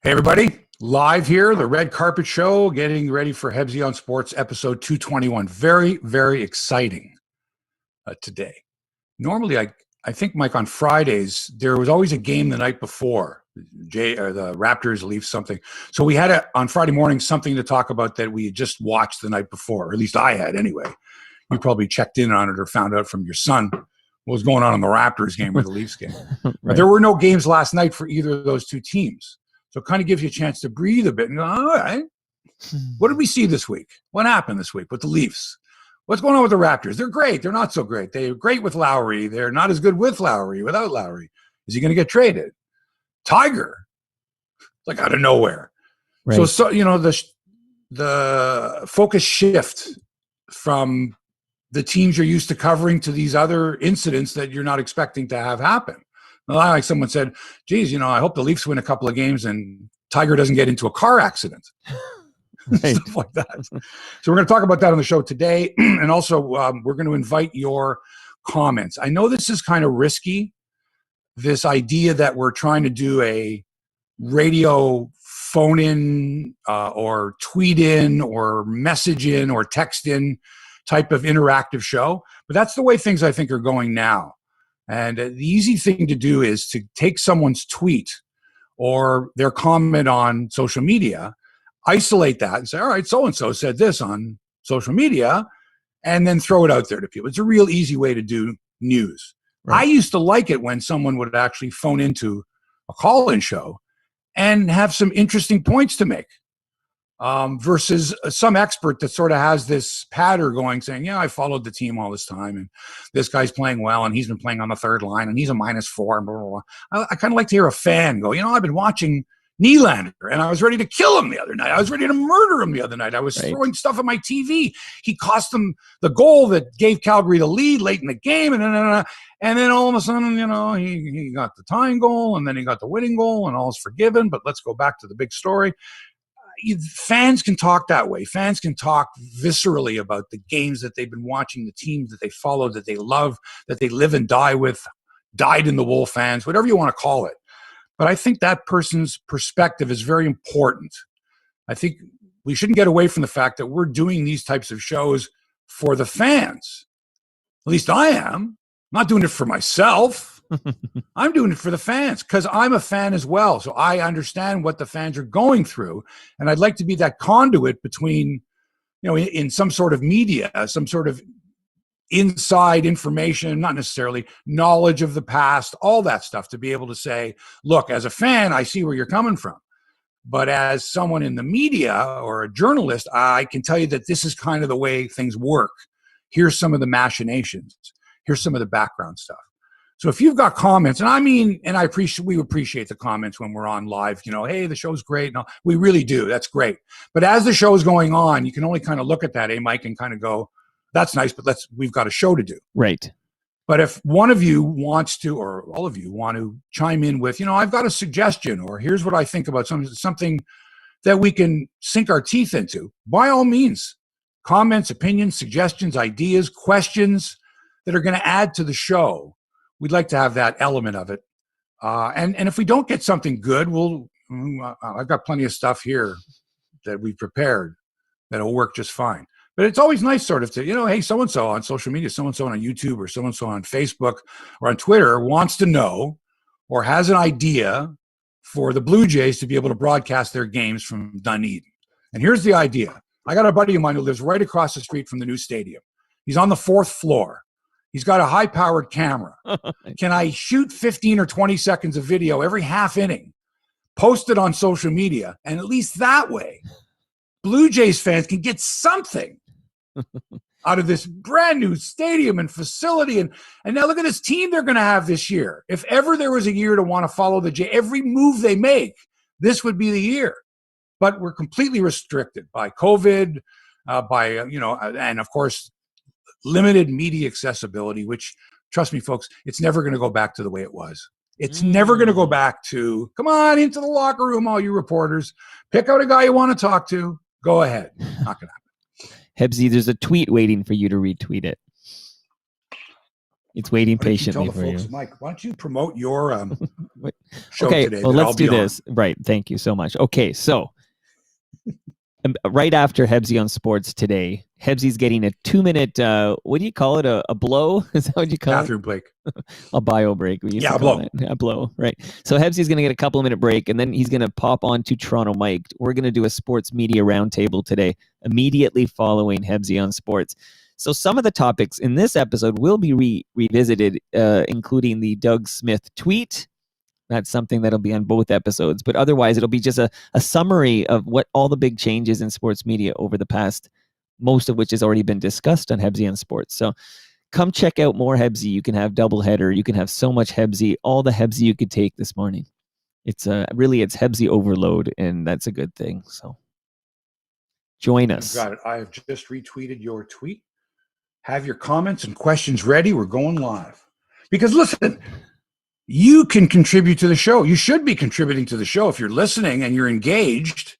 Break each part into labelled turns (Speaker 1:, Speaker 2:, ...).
Speaker 1: Hey, everybody. Live here, the Red Carpet Show, getting ready for Hebsy on Sports, episode 221. Very, very exciting today. Normally, I think, Mike, on Fridays, there was always a game the night before. The Raptors leave something. So we had, on Friday morning, something to talk about that we had just watched the night before, or at least I had anyway. You probably checked in on it or found out from your son what was going on in the Raptors game or the Leafs game.
Speaker 2: Right.
Speaker 1: But there were no games last night for either of those two teams. So it kind of gives you a chance to breathe a bit and go, all right, what did we see this week? What happened this week with the Leafs? What's going on with the Raptors? They're great. They're not so great. They're great with Lowry. They're not as good with Lowry, without Lowry. Is he going to get traded? Tiger, like out of nowhere.
Speaker 2: Right.
Speaker 1: So you know, the focus shift from the teams you're used to covering to these other incidents that you're not expecting to have happen. Like someone said, geez, you know, I hope the Leafs win a couple of games and Tiger doesn't get into a car accident.
Speaker 2: Right.
Speaker 1: Stuff like that. So we're going to talk about that on the show today. And also we're going to invite your comments. I know this is kind of risky, this idea that we're trying to do a radio phone in or tweet in or message in or text in type of interactive show. But that's the way things I think are going now. And the easy thing to do is to take someone's tweet or their comment on social media, isolate that and say, all right, so-and-so said this on social media, and then throw it out there to people. It's a real easy way to do news. Right. I used to like it when someone would actually phone into a call-in show and have some interesting points to make. Versus some expert that sort of has this patter going saying, yeah, I followed the team all this time and this guy's playing well and he's been playing on the third line and he's a -4 and blah, blah, blah. I kind of like to hear a fan go, you know, I've been watching Nylander and I was ready to kill him the other night. I was ready to murder him the other night. I was throwing stuff at my TV. He cost them the goal that gave Calgary the lead late in the game. And then all of a sudden, you know, he got the tying goal and then he got the winning goal and all's forgiven. But let's go back to the big story. Fans can talk that way. Fans can talk viscerally about the games that they've been watching, the teams that they follow, that they love, that they live and die with, dyed in the wool fans, whatever you want to call it. But I think that person's perspective is very important. I think we shouldn't get away from the fact that we're doing these types of shows for the fans. At least I am. I'm not doing it for myself. I'm doing it for the fans because I'm a fan as well. So I understand what the fans are going through. And I'd like to be that conduit between, you know, in some sort of media, some sort of inside information, not necessarily knowledge of the past, all that stuff, to be able to say, look, as a fan, I see where you're coming from. But as someone in the media or a journalist, I can tell you that this is kind of the way things work. Here's some of the machinations. Here's some of the background stuff. So if you've got comments, and we appreciate the comments when we're on live, you know, hey, the show's great. No, we really do. That's great. But as the show is going on, you can only kind of look at that, Mike, and kind of go, that's nice, but we've got a show to do.
Speaker 2: Right.
Speaker 1: But if one of you wants to, or all of you want to chime in with, you know, I've got a suggestion, or here's what I think about something that we can sink our teeth into, by all means, comments, opinions, suggestions, ideas, questions that are going to add to the show. We'd like to have that element of it. And if we don't get something good, I've got plenty of stuff here that we've prepared that'll work just fine. But it's always nice sort of to, you know, hey, so-and-so on social media, so-and-so on YouTube or so-and-so on Facebook or on Twitter wants to know or has an idea for the Bluejays to be able to broadcast their games from Dunedin. And here's the idea. I got a buddy of mine who lives right across the street from the new stadium. He's on the 4th floor. He's got a high-powered camera. Can I shoot 15 or 20 seconds of video every half inning, post it on social media, and at least that way, Blue Jays fans can get something out of this brand new stadium and facility. And now look at this team they're going to have this year. If ever there was a year to want to follow the Jays, every move they make, this would be the year. But we're completely restricted by COVID, and of course, limited media accessibility, which, trust me, folks, it's never going to go back to the way it was. It's never going to go back to, come on into the locker room, all you reporters. Pick out a guy you want to talk to. Go ahead. Not going to happen.
Speaker 2: Hebsy, there's a tweet waiting for you to retweet it. It's waiting
Speaker 1: Why don't you
Speaker 2: patiently
Speaker 1: tell the
Speaker 2: for
Speaker 1: folks,
Speaker 2: you.
Speaker 1: Mike, why don't you promote your show
Speaker 2: Okay,
Speaker 1: today?
Speaker 2: well,
Speaker 1: that
Speaker 2: let's
Speaker 1: I'll be
Speaker 2: do this. Right. Thank you so much. Okay, so right after Hebsy on Sports today, Hebsy's getting a 2-minute, what do you call it? A blow? Is that what you call
Speaker 1: Bathroom break.
Speaker 2: A bio break. We used to
Speaker 1: a
Speaker 2: call
Speaker 1: blow.
Speaker 2: it a blow, right? So Hebsy's going to get a couple of minute break, and then he's going to pop on to Toronto Mike. We're going to do a sports media roundtable today, immediately following Hebsy on Sports. So some of the topics in this episode will be revisited, including the Doug Smith tweet. That's something that'll be on both episodes. But otherwise, it'll be just a summary of what all the big changes in sports media over the past, most of which has already been discussed on Hebsy on Sports. So come check out more Hebsy. You can have doubleheader. You can have so much Hebsy, all the Hebsy you could take this morning. It's it's Hebsy overload, and that's a good thing. So join us.
Speaker 1: Got it. I have just retweeted your tweet. Have your comments and questions ready. We're going live. Because listen, you can contribute to the show. You should be contributing to the show if you're listening and you're engaged.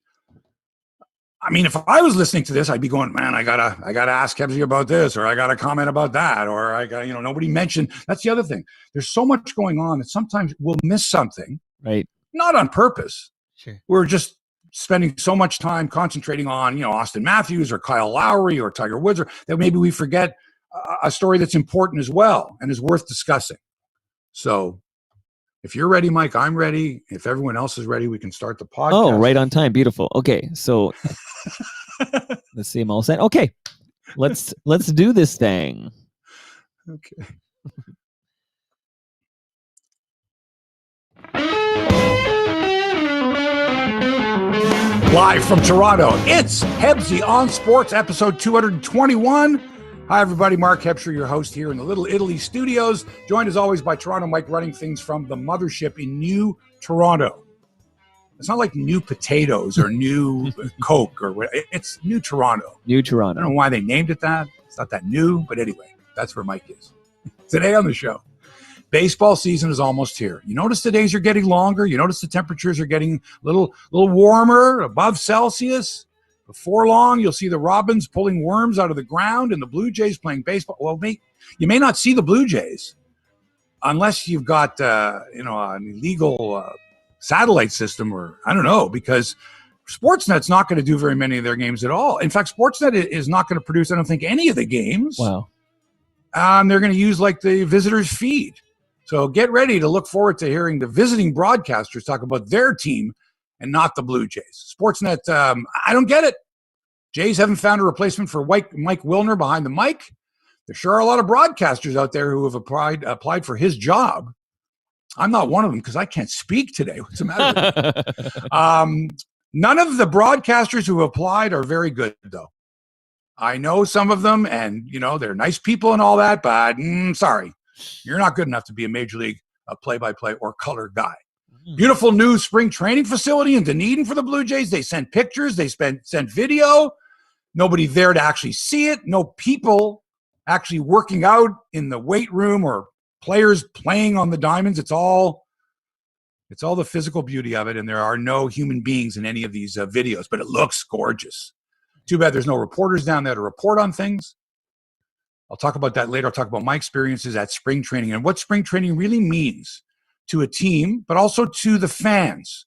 Speaker 1: I mean, if I was listening to this, I'd be going, man, I gotta ask Hebsy about this, or I gotta comment about that, or I got, nobody mentioned. That's the other thing. There's so much going on that sometimes we'll miss something.
Speaker 2: Right.
Speaker 1: Not on purpose.
Speaker 2: Sure.
Speaker 1: We're just spending so much time concentrating on, Auston Matthews or Kyle Lowry or Tiger Woods, or that maybe we forget a story that's important as well and is worth discussing. So if you're ready, Mike, I'm ready. If everyone else is ready, we can start the podcast.
Speaker 2: Oh, right on time. Beautiful. Okay, so let's see. I'm all set. Okay, let's do this thing.
Speaker 1: Okay. Live from Toronto, it's Hebsy on Sports, episode 221. Hi, everybody. Mark Hebsher, your host here in the Little Italy studios, joined as always by Toronto Mike, running things from the mothership in New Toronto. It's not like New Potatoes or New Coke or what. It's New Toronto.
Speaker 2: New Toronto.
Speaker 1: I don't know why they named it that. It's not that new, but anyway, that's where Mike is. Today on the show, baseball season is almost here. You notice the days are getting longer. You notice the temperatures are getting a little warmer, above Celsius. Before long, you'll see the robins pulling worms out of the ground and the Bluejays playing baseball. Well, you may not see the Bluejays unless you've got an illegal satellite system, or I don't know, because Sportsnet's not going to do very many of their games at all. In fact, Sportsnet is not going to produce, I don't think, any of the games.
Speaker 2: Wow.
Speaker 1: They're going to use like the visitors feed. So get ready to look forward to hearing the visiting broadcasters talk about their team and not the Blue Jays. Sportsnet, I don't get it. Jays haven't found a replacement for Mike Wilner behind the mic. There sure are a lot of broadcasters out there who have applied for his job. I'm not one of them because I can't speak today. What's the matter with me? None of the broadcasters who applied are very good, though. I know some of them, and, they're nice people and all that, but sorry. You're not good enough to be a major league play-by-play or color guy. Beautiful new spring training facility in Dunedin for the Blue Jays. They sent pictures. They sent video. Nobody there to actually see it. No people actually working out in the weight room or players playing on the diamonds. It's all the physical beauty of it, and there are no human beings in any of these videos, but it looks gorgeous. Too bad there's no reporters down there to report on things. I'll talk about that later. I'll talk about my experiences at spring training and what spring training really means to a team, but also to the fans.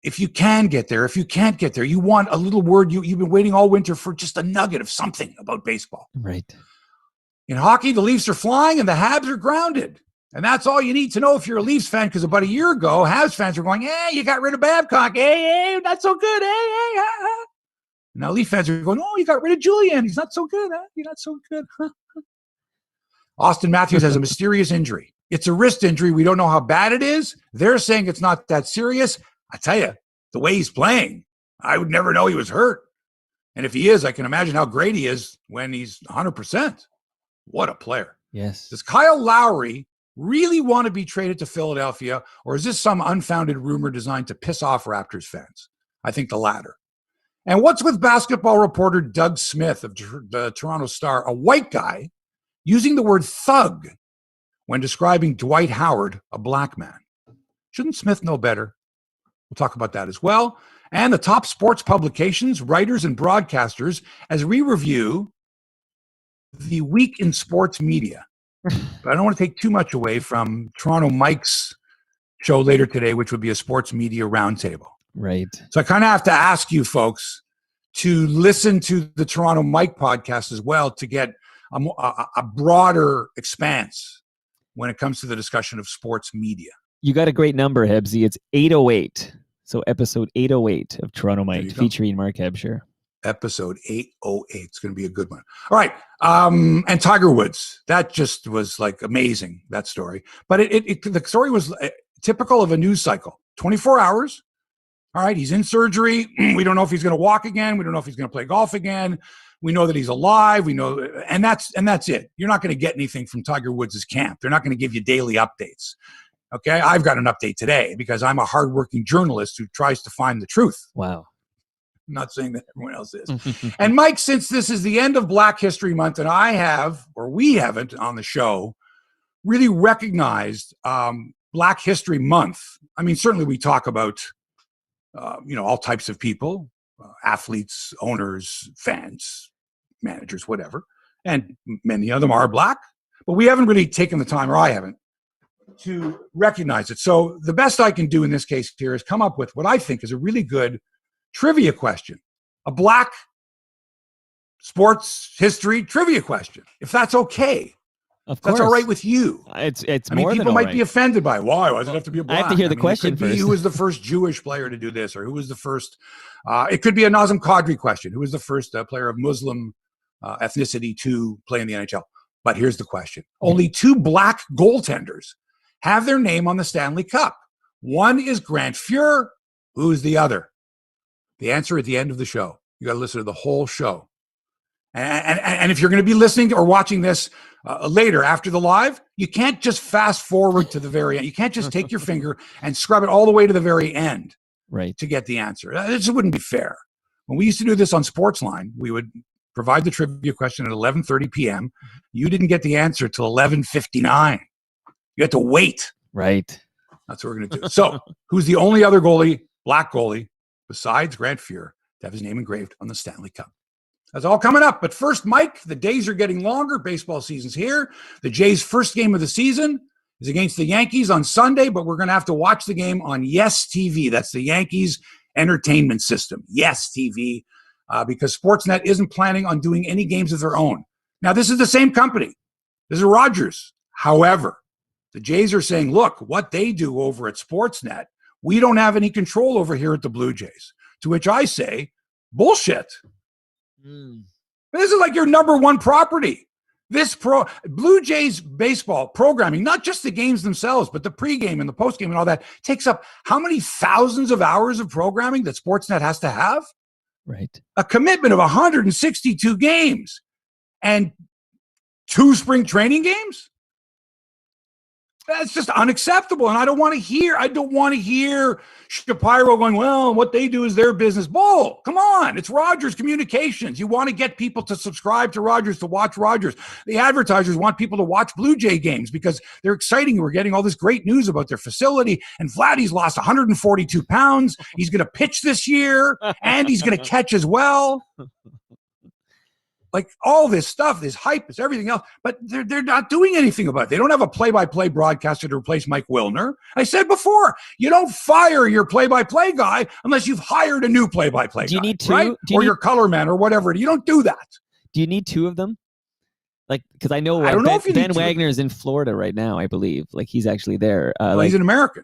Speaker 1: If you can get there, if you can't get there, you want a little word. You've been waiting all winter for just a nugget of something about baseball.
Speaker 2: Right.
Speaker 1: In hockey, the Leafs are flying and the Habs are grounded. And that's all you need to know if you're a Leafs fan, because about a year ago, Habs fans were going, hey, you got rid of Babcock. Hey, not so good. Hey. Now Leaf fans are going, oh, you got rid of Julian. He's not so good. Huh? You're not so good. Auston Matthews has a mysterious injury. It's a wrist injury. We don't know how bad it is. They're saying it's not that serious. I tell you, the way he's playing, I would never know he was hurt. And if he is, I can imagine how great he is when he's 100%. What a player.
Speaker 2: Yes.
Speaker 1: Does Kyle Lowry really want to be traded to Philadelphia, or is this some unfounded rumor designed to piss off Raptors fans? I think the latter. And what's with basketball reporter Doug Smith of the Toronto Star, a white guy, using the word thug when describing Dwight Howard, a black man? Shouldn't Smith know better? We'll talk about that as well. And the top sports publications, writers, and broadcasters as we review the week in sports media. But I don't want to take too much away from Toronto Mike's show later today, which would be a sports media roundtable.
Speaker 2: Right.
Speaker 1: So I kind of have to ask you folks to listen to the Toronto Mike podcast as well to get a broader expanse when it comes to the discussion of sports media.
Speaker 2: You got a great number, Hebsy. It's 808. So episode 808 of Toronto Mike featuring Mark Hebscher.
Speaker 1: Episode 808. It's going to be a good one. All right. And Tiger Woods. That just was like amazing, that story. But the story was typical of a news cycle. 24 hours. All right. He's in surgery. We don't know if he's going to walk again. We don't know if he's going to play golf again. We know that he's alive. We know, and that's it. You're not going to get anything from Tiger Woods' camp. They're not going to give you daily updates. Okay. I've got an update today because I'm a hardworking journalist who tries to find the truth.
Speaker 2: Wow.
Speaker 1: I'm not saying that everyone else is. And Mike, since this is the end of Black History Month, and we haven't on the show really recognized Black History Month. I mean, certainly we talk about, all types of people, athletes, owners, fans, managers, whatever. And many of them are Black, but we haven't really taken the time, or I haven't, to recognize it. So the best I can do in this case here is come up with what I think is a really good trivia question, a Black sports history trivia question, if that's okay.
Speaker 2: Of course.
Speaker 1: That's all right with you.
Speaker 2: It's
Speaker 1: I mean, people might be offended by why does it have to be a Black?
Speaker 2: I have to hear the question first.
Speaker 1: Who was the first Jewish player to do this, or who was the first? It could be a Nazem Kadri question. Who was the first player of Muslim ethnicity to play in the NHL? But here's the question: only 2 Black goaltenders have their name on the Stanley Cup. One is Grant Fuhr. Who's the other? The answer at the end of the show. You got to listen to the whole show. And if you're going to be listening or watching this later after the live, you can't just fast forward to the very end. You can't just take your finger and scrub it all the way to the very end,
Speaker 2: right,
Speaker 1: to get the answer. It just wouldn't be fair. When we used to do this on Sportsline, we would provide the trivia question at 11:30 p.m. You didn't get the answer till 11:59. You had to wait.
Speaker 2: Right.
Speaker 1: That's what we're going to do. So, who's the only other goalie, Black goalie, besides Grant Fuhr, to have his name engraved on the Stanley Cup? That's all coming up. But first, Mike, the days are getting longer. Baseball season's here. The Jays' first game of the season is against the Yankees on Sunday, but we're going to have to watch the game on YES TV. That's the Yankees entertainment system, YES TV, because Sportsnet isn't planning on doing any games of their own. Now, this is the same company. This is Rogers. However, the Jays are saying, look, what they do over at Sportsnet, we don't have any control over here at the Blue Jays. To which I say, bullshit. This is like your number one property. This Blue Jays baseball programming, not just the games themselves, but the pregame and the postgame and all that, takes up how many thousands of hours of programming that Sportsnet has to have?
Speaker 2: Right. A
Speaker 1: commitment of 162 games and 2 spring training games? That's just unacceptable. And I don't want to hear Shapiro going, well, what they do is their business. Bull. Come on. It's Rogers Communications. You want to get people to subscribe to Rogers, to watch Rogers. The advertisers want people to watch Blue Jay games because they're exciting. We're getting all this great news about their facility. And Vladdy's lost 142 pounds. He's going to pitch this year and he's going to catch as well. Like all this stuff, this hype, it's everything else, but they're not doing anything about it. They don't have a play-by-play broadcaster to replace Mike Wilner. I said before, you don't fire your play-by-play guy unless you've hired a new play-by-play guy. Do you need 2? Right? Your color man or whatever. You don't do that.
Speaker 2: Do you need 2 of them? Like, because I know Ben Wagner is in Florida right now, I believe. Like, he's actually there.
Speaker 1: He's an American.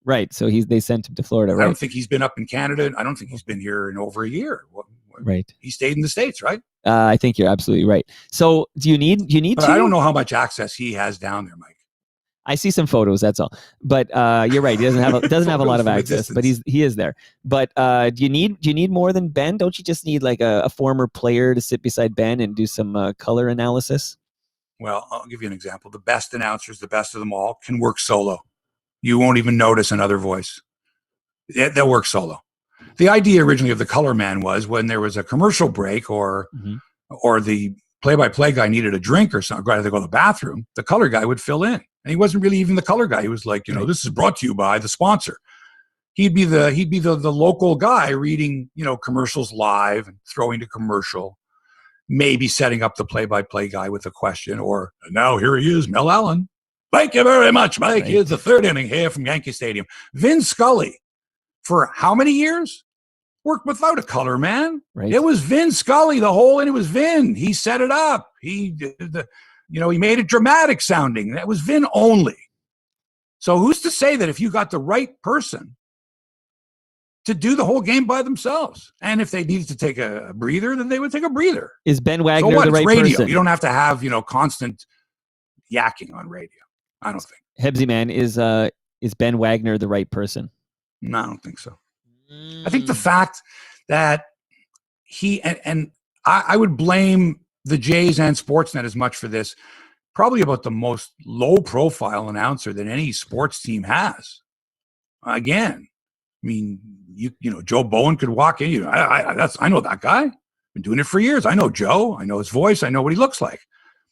Speaker 2: Right, so they sent him to Florida, right?
Speaker 1: I don't think he's been up in Canada. I don't think he's been here in over a year.
Speaker 2: Right.
Speaker 1: He stayed in the States, right?
Speaker 2: I think you're absolutely right. So do you need
Speaker 1: but
Speaker 2: 2?
Speaker 1: I don't know how much access he has down there, Mike.
Speaker 2: I see some photos, that's all. But you're right. He doesn't have a lot of access, but he is there. But do you need more than Ben? Don't you just need like a former player to sit beside Ben and do some color analysis?
Speaker 1: Well, I'll give you an example. The best announcers, the best of them all, can work solo. You won't even notice another voice. They'll work solo. The idea originally of the color man was when there was a commercial break or the play-by-play guy needed a drink or something, had to go to the bathroom, the color guy would fill in. And he wasn't really even the color guy. He was like, this is brought to you by the sponsor. He'd be the local guy reading, commercials live and throwing to commercial. maybe setting up the play-by-play guy with a question, or now here he is, Mel Allen. Thank you very much, Mike.
Speaker 2: Right.
Speaker 1: Here's the third inning here from Yankee Stadium. Vin Scully, for how many years? Worked without a color, man.
Speaker 2: Right.
Speaker 1: It was Vin Scully the whole, and it was Vin. He set it up. He made it dramatic sounding. That was Vin only. So who's to say that if you got the right person to do the whole game by themselves, and if they needed to take a breather, then they would take a breather.
Speaker 2: Is Ben Wagner
Speaker 1: So what?
Speaker 2: the right
Speaker 1: It's radio.
Speaker 2: person?
Speaker 1: You don't have to have constant yakking on radio. I don't think.
Speaker 2: Hebsy man, is Ben Wagner the right person?
Speaker 1: No, I don't think so. I think the fact that he and I would blame the Jays and Sportsnet as much for this. Probably about the most low-profile announcer that any sports team has. Again, I mean, Joe Bowen could walk in. I know that guy. Been doing it for years. I know Joe. I know his voice. I know what he looks like.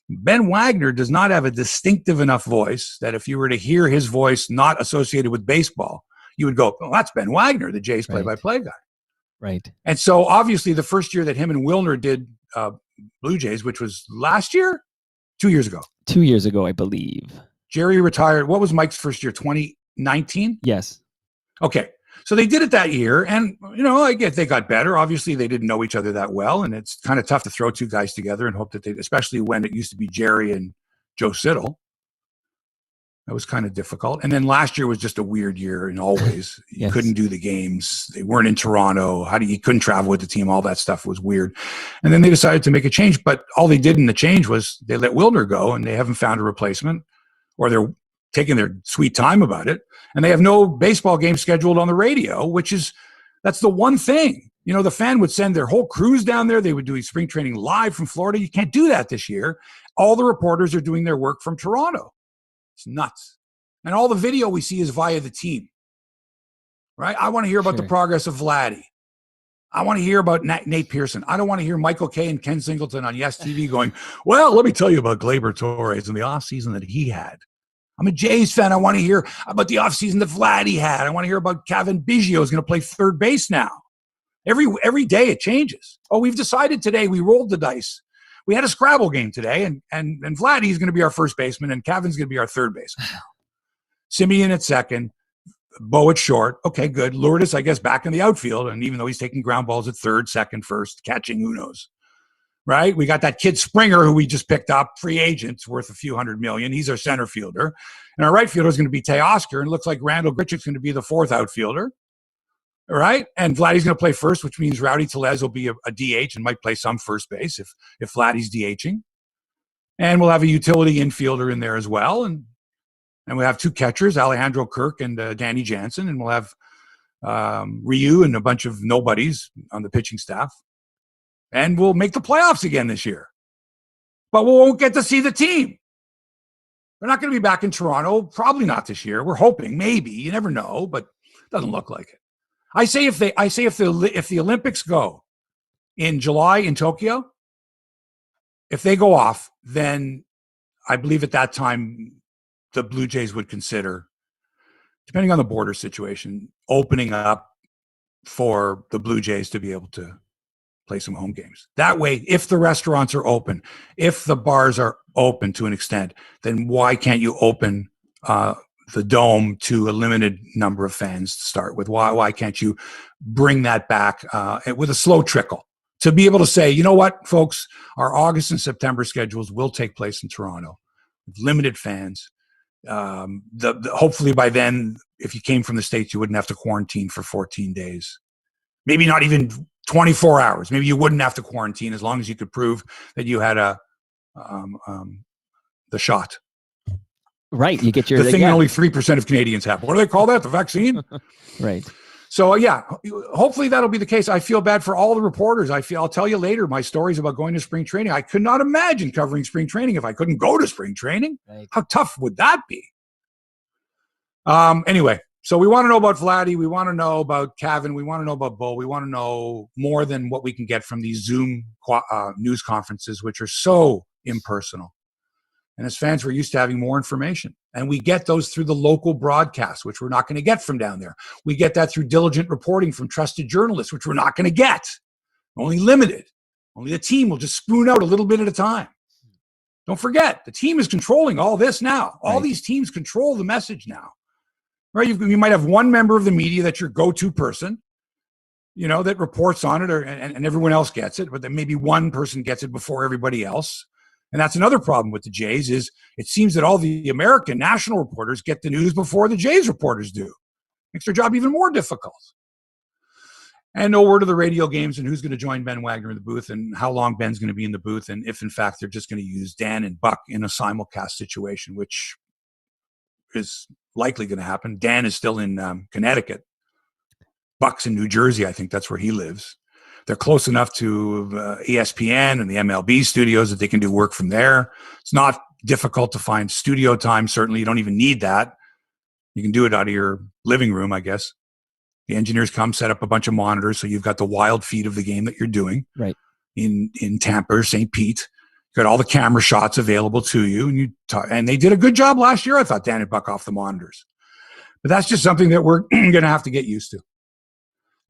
Speaker 1: Ben Wagner does not have a distinctive enough voice that if you were to hear his voice not associated with baseball, you would go, "Oh, that's Ben Wagner, the Jays play-by-play guy."
Speaker 2: Right.
Speaker 1: And so, obviously, the first year that him and Wilner did Bluejays, which was last year, 2 years ago.
Speaker 2: 2 years ago, I believe.
Speaker 1: Jerry retired. What was Mike's first year? 2019?
Speaker 2: Yes.
Speaker 1: Okay. So they did it that year. And, I guess they got better. Obviously, they didn't know each other that well. And it's kind of tough to throw two guys together and hope that especially when it used to be Jerry and Joe Siddall. That was kind of difficult. And then last year was just a weird year in all ways. You
Speaker 2: Yes.
Speaker 1: couldn't do the games. They weren't in Toronto. You couldn't travel with the team. All that stuff was weird. And then they decided to make a change. But all they did in the change was they let Wilner go, and they haven't found a replacement, or they're taking their sweet time about it. And they have no baseball game scheduled on the radio, that's the one thing. The fan would send their whole crews down there. They would do spring training live from Florida. You can't do that this year. All the reporters are doing their work from Toronto. It's nuts. And all the video we see is via the team, right? I want to hear about the progress of Vladdy. I want to hear about Nate Pearson. I don't want to hear Michael Kay and Ken Singleton on Yes TV going, well, let me tell you about Gleyber Torres and the offseason that he had. I'm a Jays fan. I want to hear about the offseason that Vladdy had. I want to hear about Kevin Biggio is going to play third base now. Every day it changes. Oh, we've decided today, we rolled the dice. We had a Scrabble game today, and Vladdy is going to be our first baseman, and Kevin's going to be our third baseman. Simeon at second, Bo at short. Okay, good. Lourdes, I guess, back in the outfield, and even though he's taking ground balls at third, second, first, catching, who knows, right? We got that kid Springer, who we just picked up, free agent, worth a few $100 million. He's our center fielder. And our right fielder is going to be Teoscar, and it looks like Randall Grichuk's going to be the fourth outfielder. All right. And Vladdy's going to play first, which means Rowdy Tellez will be a DH and might play some first base if Vladdy's DHing. And we'll have a utility infielder in there as well. And we'll have two catchers, Alejandro Kirk and Danny Jansen. And we'll have Ryu and a bunch of nobodies on the pitching staff. And we'll make the playoffs again this year. But we won't get to see the team. They're not going to be back in Toronto. Probably not this year. We're hoping, maybe. You never know, but it doesn't look like it. I say if the Olympics go in July in Tokyo, if they go off, then I believe at that time the Blue Jays would consider, depending on the border situation, opening up for the Blue Jays to be able to play some home games. That way, if the restaurants are open, if the bars are open to an extent, then why can't you open the Dome to a limited number of fans to start with? Why can't you bring that back with a slow trickle to be able to say, you know what, folks, our August and September schedules will take place in Toronto with limited fans. Hopefully by then, if you came from the States, you wouldn't have to quarantine for 14 days. Maybe not even 24 hours. Maybe you wouldn't have to quarantine as long as you could prove that you had the shot.
Speaker 2: Right. You get your
Speaker 1: the thing that only 3% of Canadians have. What do they call that? The vaccine?
Speaker 2: Right.
Speaker 1: So, yeah, hopefully that'll be the case. I feel bad for all the reporters. I'll tell you later my stories about going to spring training. I could not imagine covering spring training if I couldn't go to spring training. Right. How tough would that be? Anyway, so we want to know about Vladdy. We want to know about Kevin. We want to know about Bo. We want to know more than what we can get from these Zoom news conferences, which are so impersonal. And as fans, we're used to having more information. And we get those through the local broadcasts, which we're not going to get from down there. We get that through diligent reporting from trusted journalists, which we're not going to get. Only limited. Only the team will just spoon out a little bit at a time. Don't forget, the team is controlling all this now. All these teams control the message now. Right? You might have one member of the media that's your go-to person, that reports on it, and everyone else gets it, but then maybe one person gets it before everybody else. And that's another problem with the Jays is it seems that all the American national reporters get the news before the Jays reporters do. Makes their job even more difficult. And no word of the radio games and who's going to join Ben Wagner in the booth and how long Ben's going to be in the booth and if, in fact, they're just going to use Dan and Buck in a simulcast situation, which is likely going to happen. Dan is still in Connecticut. Buck's in New Jersey. I think that's where he lives. They're close enough to ESPN and the MLB studios that they can do work from there. It's not difficult to find studio time. Certainly, you don't even need that. You can do it out of your living room, I guess. The engineers come, set up a bunch of monitors, so you've got the wild feed of the game that you're doing.
Speaker 2: Right.
Speaker 1: In Tampa or St. Pete. Got all the camera shots available to you, and they did a good job last year, I thought, Dan and Buck off the monitors. But that's just something that we're going to have to get used to.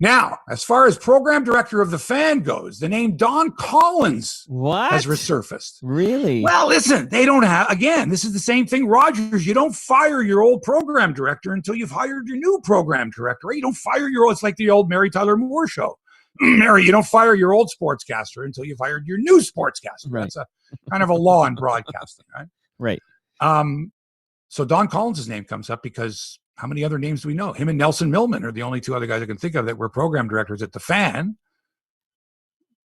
Speaker 1: Now, as far as program director of the Fan goes, the name Don Collins has resurfaced.
Speaker 2: Really?
Speaker 1: Well, listen, they don't have, again, this is the same thing, Rogers. You don't fire your old program director until you've hired your new program director, right? You don't fire your old, it's like the old Mary Tyler Moore show. Mary, you don't fire your old sportscaster until you've hired your new sportscaster. Right. That's a kind of a law in broadcasting, right?
Speaker 2: Right.
Speaker 1: So Don Collins' name comes up because how many other names do we know? Him and Nelson Millman are the only two other guys I can think of that were program directors at the Fan.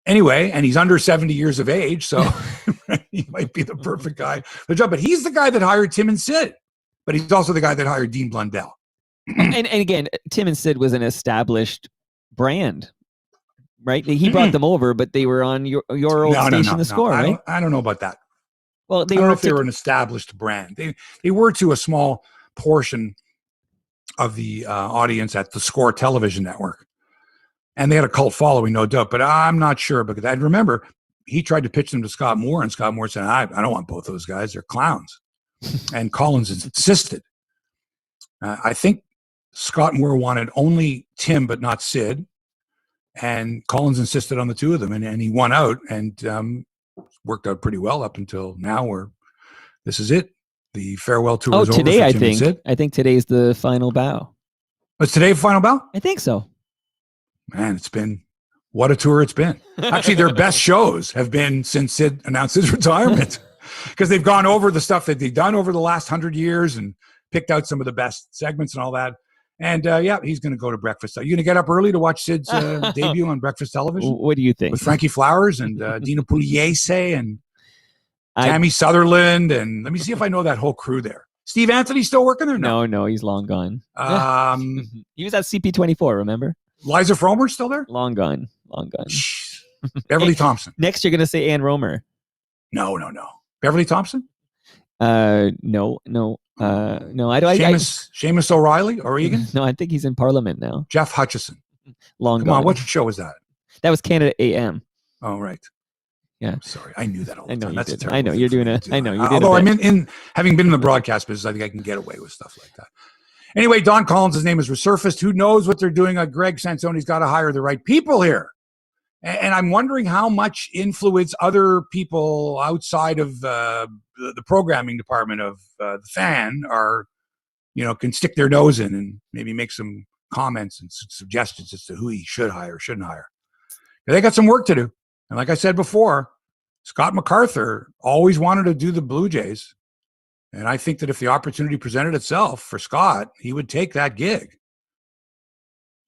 Speaker 1: Anyway, and he's under 70 years of age, so he might be the perfect guy for the job. But he's the guy that hired Tim and Sid. But he's also the guy that hired Dean Blundell.
Speaker 2: and again, Tim and Sid was an established brand, right? He brought them over, but they were on your old station, The Score, right?
Speaker 1: I don't know about that.
Speaker 2: Well,
Speaker 1: I don't know if they were an established brand. They were to a small portion of the audience at the Score television network. And they had a cult following, no doubt, but I'm not sure because I remember he tried to pitch them to Scott Moore, and Scott Moore said, I don't want both those guys. They're clowns. And Collins insisted. I think Scott Moore wanted only Tim, but not Sid. And Collins insisted on the two of them, and he won out and worked out pretty well up until now where this is it. The farewell tour is over.
Speaker 2: Today,
Speaker 1: for Tim and Sid.
Speaker 2: I think today's the final bow.
Speaker 1: Was today the final bow?
Speaker 2: I think so.
Speaker 1: Man, what a tour it's been. Actually, their best shows have been since Sid announced his retirement because they've gone over the stuff that they've done over the last 100 years and picked out some of the best segments and all that. And he's going to go to breakfast. Are you going to get up early to watch Sid's debut on breakfast television?
Speaker 2: What do you think?
Speaker 1: With Frankie Flowers and Dina Pugliese and Tammy Sutherland. And let me see if I know that whole crew there. Steve Anthony still working there?
Speaker 2: No, he's long gone. He was at CP24, remember?
Speaker 1: Liza Fromer still there?
Speaker 2: Long gone.
Speaker 1: Beverly Thompson.
Speaker 2: Next, you're going to say Ann Romer.
Speaker 1: No. Beverly Thompson?
Speaker 2: No.
Speaker 1: Seamus O'Reilly or Egan?
Speaker 2: No, I think he's in Parliament now.
Speaker 1: Jeff Hutchison.
Speaker 2: Come
Speaker 1: on, what show was that?
Speaker 2: That was Canada AM.
Speaker 1: Oh, right.
Speaker 2: Yeah.
Speaker 1: I'm sorry, I knew that all the time.
Speaker 2: That's
Speaker 1: a
Speaker 2: I know you're doing it. I know you did.
Speaker 1: Although I'm in having been in the broadcast business, I think I can get away with stuff like that. Anyway, Don Collins' name has resurfaced. Who knows what they're doing? Greg Sansoni's got to hire the right people here. And I'm wondering how much influence other people outside of the programming department of the Fan can stick their nose in and maybe make some comments and suggestions as to who he should hire, shouldn't hire. They got some work to do. And like I said before, Scott MacArthur always wanted to do the Bluejays. And I think that if the opportunity presented itself for Scott, he would take that gig.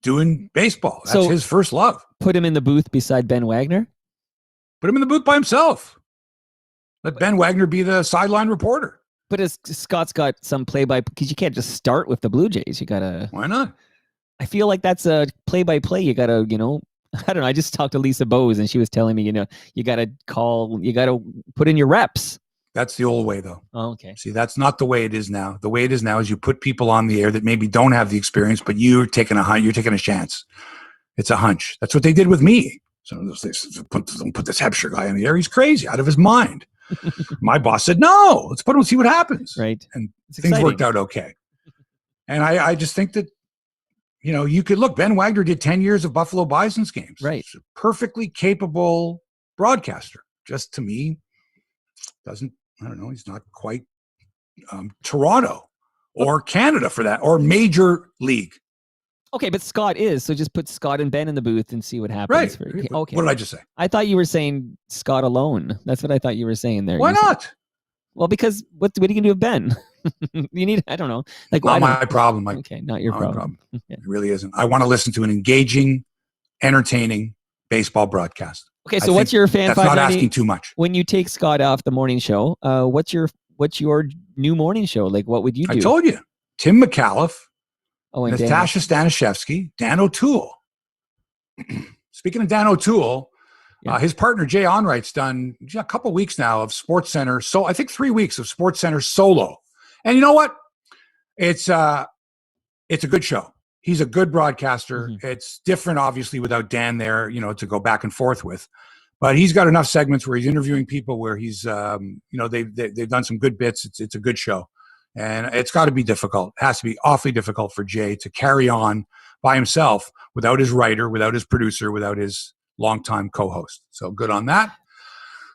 Speaker 1: Doing baseball. That's his first love.
Speaker 2: Put him in the booth beside Ben Wagner?
Speaker 1: Put him in the booth by himself. Let Ben Wagner be the sideline reporter.
Speaker 2: But as Scott's got some because you can't just start with the Blue Jays. You got to...
Speaker 1: Why not?
Speaker 2: I feel like that's a play-by-play. You got to, I don't know. I just talked to Lisa Bowes and she was telling me, you got to put in your reps. That's the old way, though. Oh, okay. See, that's not the way it is now. The way it is now is you put people on the air that maybe don't have the experience, but you're taking a chance. It's a hunch. That's what they did with me. So don't put this Hebsy guy on the air. He's crazy, out of his mind. My boss said, no, let's put him and see what happens. Right. And things worked out okay. And I just think that, you could look, Ben Wagner did 10 years of Buffalo Bison's games. Right. Perfectly capable
Speaker 1: broadcaster. Just to me, I don't know, he's not quite Toronto or Canada for that, or major league.
Speaker 2: Okay, but Scott is, so just put Scott and Ben in the booth and see what happens.
Speaker 1: Right.
Speaker 2: Okay.
Speaker 1: What did I just say?
Speaker 2: I thought you were saying Scott alone. That's what I thought you were saying there.
Speaker 1: Why not?
Speaker 2: Well, because what are you gonna do with Ben? You need, I don't know. Like,
Speaker 1: not my problem, Mike.
Speaker 2: Okay, not your problem.
Speaker 1: Okay. It really isn't. I want to listen to an engaging, entertaining baseball broadcast.
Speaker 2: Okay, so what's your fan?
Speaker 1: That's not asking too much.
Speaker 2: When you take Scott off the morning show, what's your new morning show? Like, what would you do?
Speaker 1: I told you, Tim McAuliffe,
Speaker 2: and
Speaker 1: Natasha Stanishevsky, Dan O'Toole. Speaking of Dan O'Toole, his partner Jay Onright's done a couple weeks now of SportsCenter. So I think 3 weeks of SportsCenter solo. And you know what? It's a good show. He's a good broadcaster. Mm-hmm. It's different, obviously, without Dan there, to go back and forth with. But he's got enough segments where he's interviewing people, where he's, they've done some good bits. It's a good show. And it's got to be difficult. It has to be awfully difficult for Jay to carry on by himself without his writer, without his producer, without his longtime co-host. So good on that.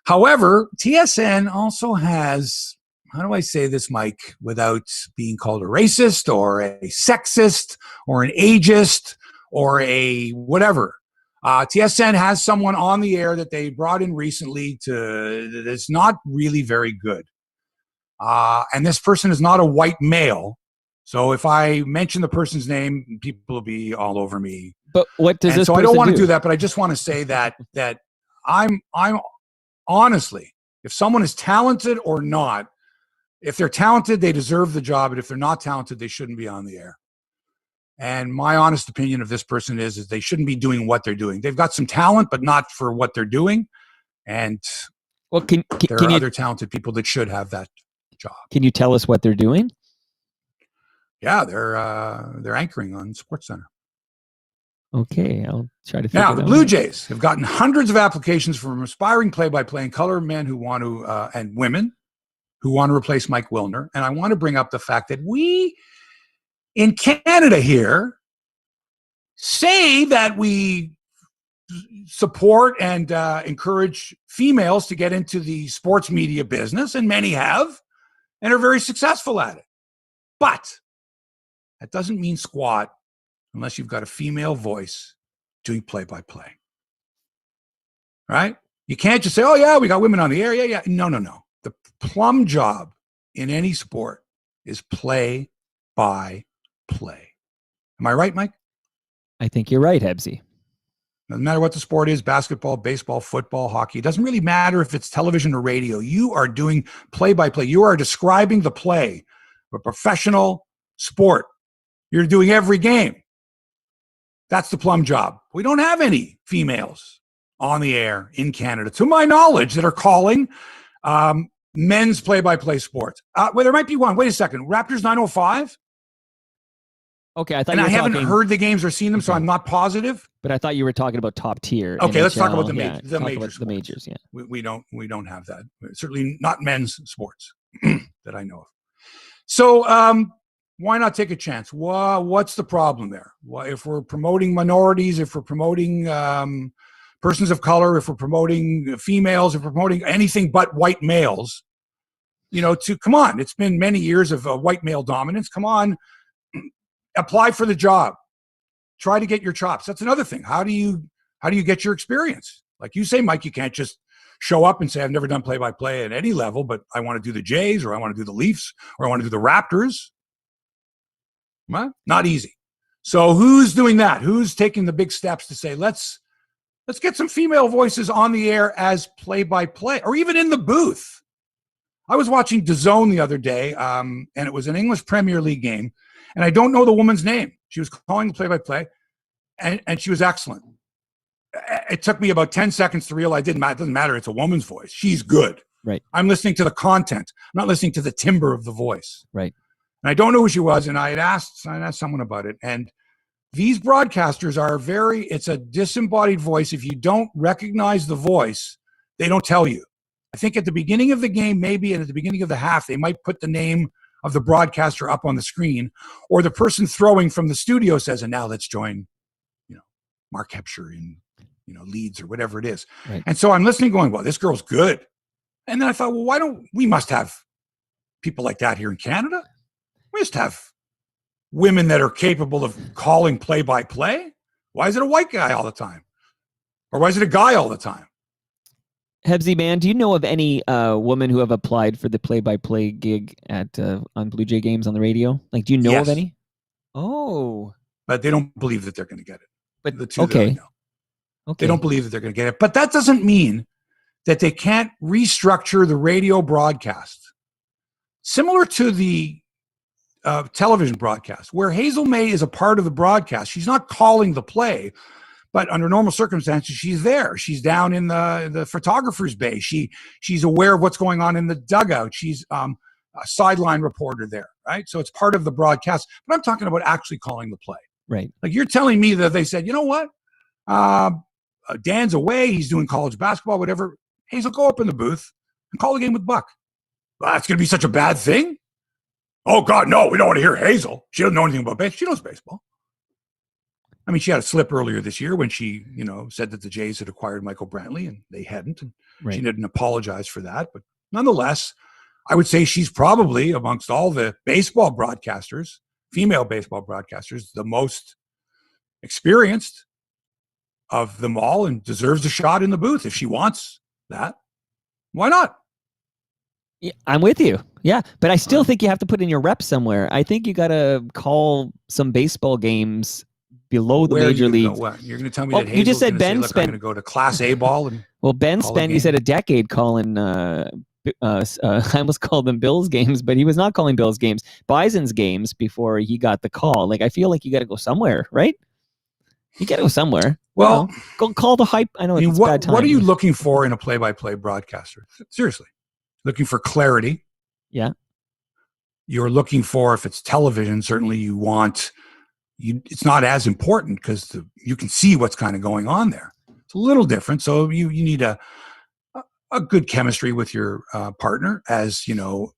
Speaker 1: However, TSN also has, how do I say this, Mike, without being called a racist or a sexist or an ageist or a whatever. TSN has someone on the air that they brought in recently that's not really very good. And this person is not a white male. So if I mention the person's name, people will be all over me.
Speaker 2: But what does this?
Speaker 1: So I don't want to do that, but I just want to say that I'm honestly, if someone is talented or not, if they're talented, they deserve the job. And if they're not talented, they shouldn't be on the air. And my honest opinion of this person is they shouldn't be doing what they're doing. They've got some talent, but not for what they're doing. And there are other talented people that should have that job.
Speaker 2: Can you tell us what they're doing?
Speaker 1: Yeah, they're anchoring on SportsCenter.
Speaker 2: Okay, I'll try to figure
Speaker 1: Now, the Bluejays have gotten hundreds of applications from aspiring play-by-play and color men who want to, and women who want to replace Mike Wilner. And I want to bring up the fact that we, in Canada here, say that we support and encourage females to get into the sports media business, and many have, and are very successful at it. But that doesn't mean squat unless you've got a female voice doing play-by-play. Right? You can't just say, oh, yeah, we got women on the air. Yeah. No. The plum job in any sport is play-by-play. Am I right, Mike?
Speaker 2: I think you're right, Hebsy.
Speaker 1: Doesn't matter what the sport is, basketball, baseball, football, hockey. It doesn't really matter if it's television or radio. You are doing play-by-play. You are describing the play of a professional sport. You're doing every game. That's the plum job. We don't have any females on the air in Canada, to my knowledge, that are calling men's play-by-play sports. Well, there might be one. Wait a second. Raptors 905?
Speaker 2: Okay, I thought.
Speaker 1: And I haven't heard the games or seen them, so I'm not positive.
Speaker 2: But I thought you were talking about top tier.
Speaker 1: Okay,
Speaker 2: NHL,
Speaker 1: let's talk about the majors.
Speaker 2: The majors, yeah.
Speaker 1: We don't have that. Certainly not men's sports that I know of. So why not take a chance? What's the problem there? If we're promoting minorities, if we're promoting persons of color, if we're promoting females, if we're promoting anything but white males, come on. It's been many years of white male dominance. Come on. Apply for the job. Try to get your chops. That's another thing. How do you get your experience? Like you say, Mike, you can't just show up and say, I've never done play-by-play at any level, but I want to do the Jays, or I want to do the Leafs, or I want to do the Raptors. Well, not easy. So who's doing that? Who's taking the big steps to say, let's get some female voices on the air as play-by-play, or even in the booth? I was watching DAZN the other day, and it was an English Premier League game. And I don't know the woman's name. She was calling the play-by-play, and she was excellent. It took me about 10 seconds to realize it doesn't matter. It's a woman's voice. She's good.
Speaker 2: Right.
Speaker 1: I'm listening to the content. I'm not listening to the timbre of the voice.
Speaker 2: Right.
Speaker 1: And I don't know who she was, and I asked someone about it. And these broadcasters it's a disembodied voice. If you don't recognize the voice, they don't tell you. I think at the beginning of the game, maybe, and at the beginning of the half, they might put the name of the broadcaster up on the screen, or the person throwing from the studio says, and now let's join, Mark Hebsy in leads or whatever it is.
Speaker 2: Right.
Speaker 1: And so I'm listening going, well, this girl's good. And then I thought, well, we must have people like that here in Canada. We just have women that are capable of calling play-by-play. Why is it a white guy all the time? Or why is it a guy all the time?
Speaker 2: Hebsy, man, do you know of any women who have applied for the play-by-play gig on Blue Jay games on the radio? Like, do you know of any? Oh.
Speaker 1: But they don't believe that they're going to get it.
Speaker 2: But
Speaker 1: the two
Speaker 2: okay.
Speaker 1: that I know. Okay. They don't believe that they're going to get it. But that doesn't mean that they can't restructure the radio broadcast. Similar to the television broadcast, where Hazel May is a part of the broadcast. She's not calling the play, but under normal circumstances, she's there. She's down in the photographer's bay. She's aware of what's going on in the dugout. She's a sideline reporter there, right? So it's part of the broadcast. But I'm talking about actually calling the play.
Speaker 2: Right.
Speaker 1: Like you're telling me that they said, you know what? Dan's away. He's doing college basketball, whatever. Hazel, go up in the booth and call the game with Buck. Well, that's going to be such a bad thing? Oh, God, no, we don't want to hear Hazel. She doesn't know anything about baseball. She knows baseball. I mean, she had a slip earlier this year when she, said that the Jays had acquired Michael Brantley, and they hadn't. And she didn't apologize for that. But nonetheless, I would say she's probably, amongst all the baseball broadcasters, female baseball broadcasters, the most experienced of them all and deserves a shot in the booth if she wants that. Why not?
Speaker 2: Yeah, I'm with you. Yeah, but I still think you have to put in your rep somewhere. I think you got to call some baseball games below the major leagues.
Speaker 1: You're going to tell me that Hazel's
Speaker 2: you just said Ben
Speaker 1: spent. I'm going to go to Class A ball and
Speaker 2: Ben spent. You said a decade calling. I almost called them Bills games, but he was not calling Bills games. Bison's games before he got the call. Like I feel like you got to go somewhere, right? You got to go somewhere.
Speaker 1: Well,
Speaker 2: go call the hype. I know it's bad time.
Speaker 1: What are you looking for in a play-by-play broadcaster? Seriously. Looking for clarity.
Speaker 2: Yeah.
Speaker 1: You're looking for, if it's television, certainly it's not as important because you can see what's kind of going on there. It's a little different. So you need a good chemistry with your partner, as,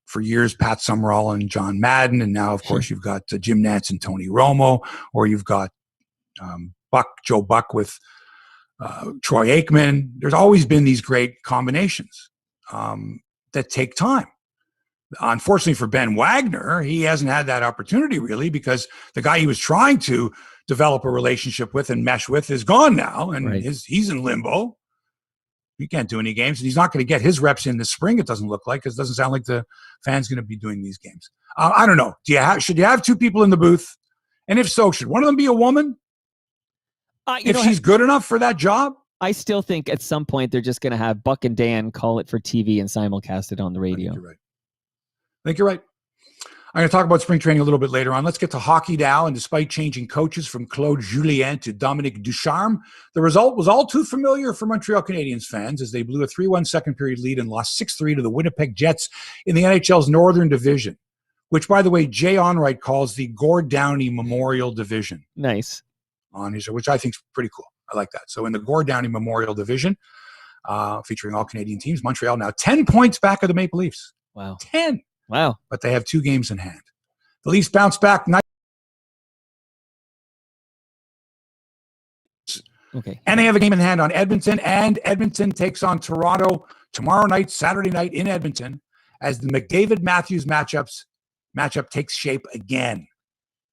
Speaker 1: for years, Pat Summerall and John Madden. And now, of course, you've got Jim Nantz and Tony Romo, or you've got Joe Buck with Troy Aikman. There's always been these great combinations that take time. Unfortunately for Ben Wagner, he hasn't had that opportunity really, because the guy he was trying to develop a relationship with and mesh with is gone now, and he's in limbo. He can't do any games, and he's not going to get his reps in this spring, it doesn't look like, because it doesn't sound like the fan's going to be doing these games. I don't know. Should you have two people in the booth? And if so, should one of them be a woman? If she's good enough for that job?
Speaker 2: I still think at some point they're just going to have Buck and Dan call it for TV and simulcast it on the radio.
Speaker 1: I think you're right. I'm going to talk about spring training a little bit later on. Let's get to hockey now. And despite changing coaches from Claude Julien to Dominique Ducharme, the result was all too familiar for Montreal Canadiens fans as they blew a 3-1 second period lead and lost 6-3 to the Winnipeg Jets in the NHL's Northern Division, which, by the way, Jay Onrait calls the Gord Downie Memorial Division.
Speaker 2: Nice.
Speaker 1: Which I think is pretty cool. I like that. So in the Gord Downie Memorial Division, featuring all Canadian teams, Montreal now 10 points back of the Maple Leafs.
Speaker 2: Wow.
Speaker 1: 10.
Speaker 2: Wow.
Speaker 1: But they have 2 games in hand. The Leafs bounce back.
Speaker 2: Okay.
Speaker 1: And they have a game in hand on Edmonton, and Edmonton takes on Toronto tomorrow night, Saturday night in Edmonton, as the McDavid-Matthews matchup takes shape again.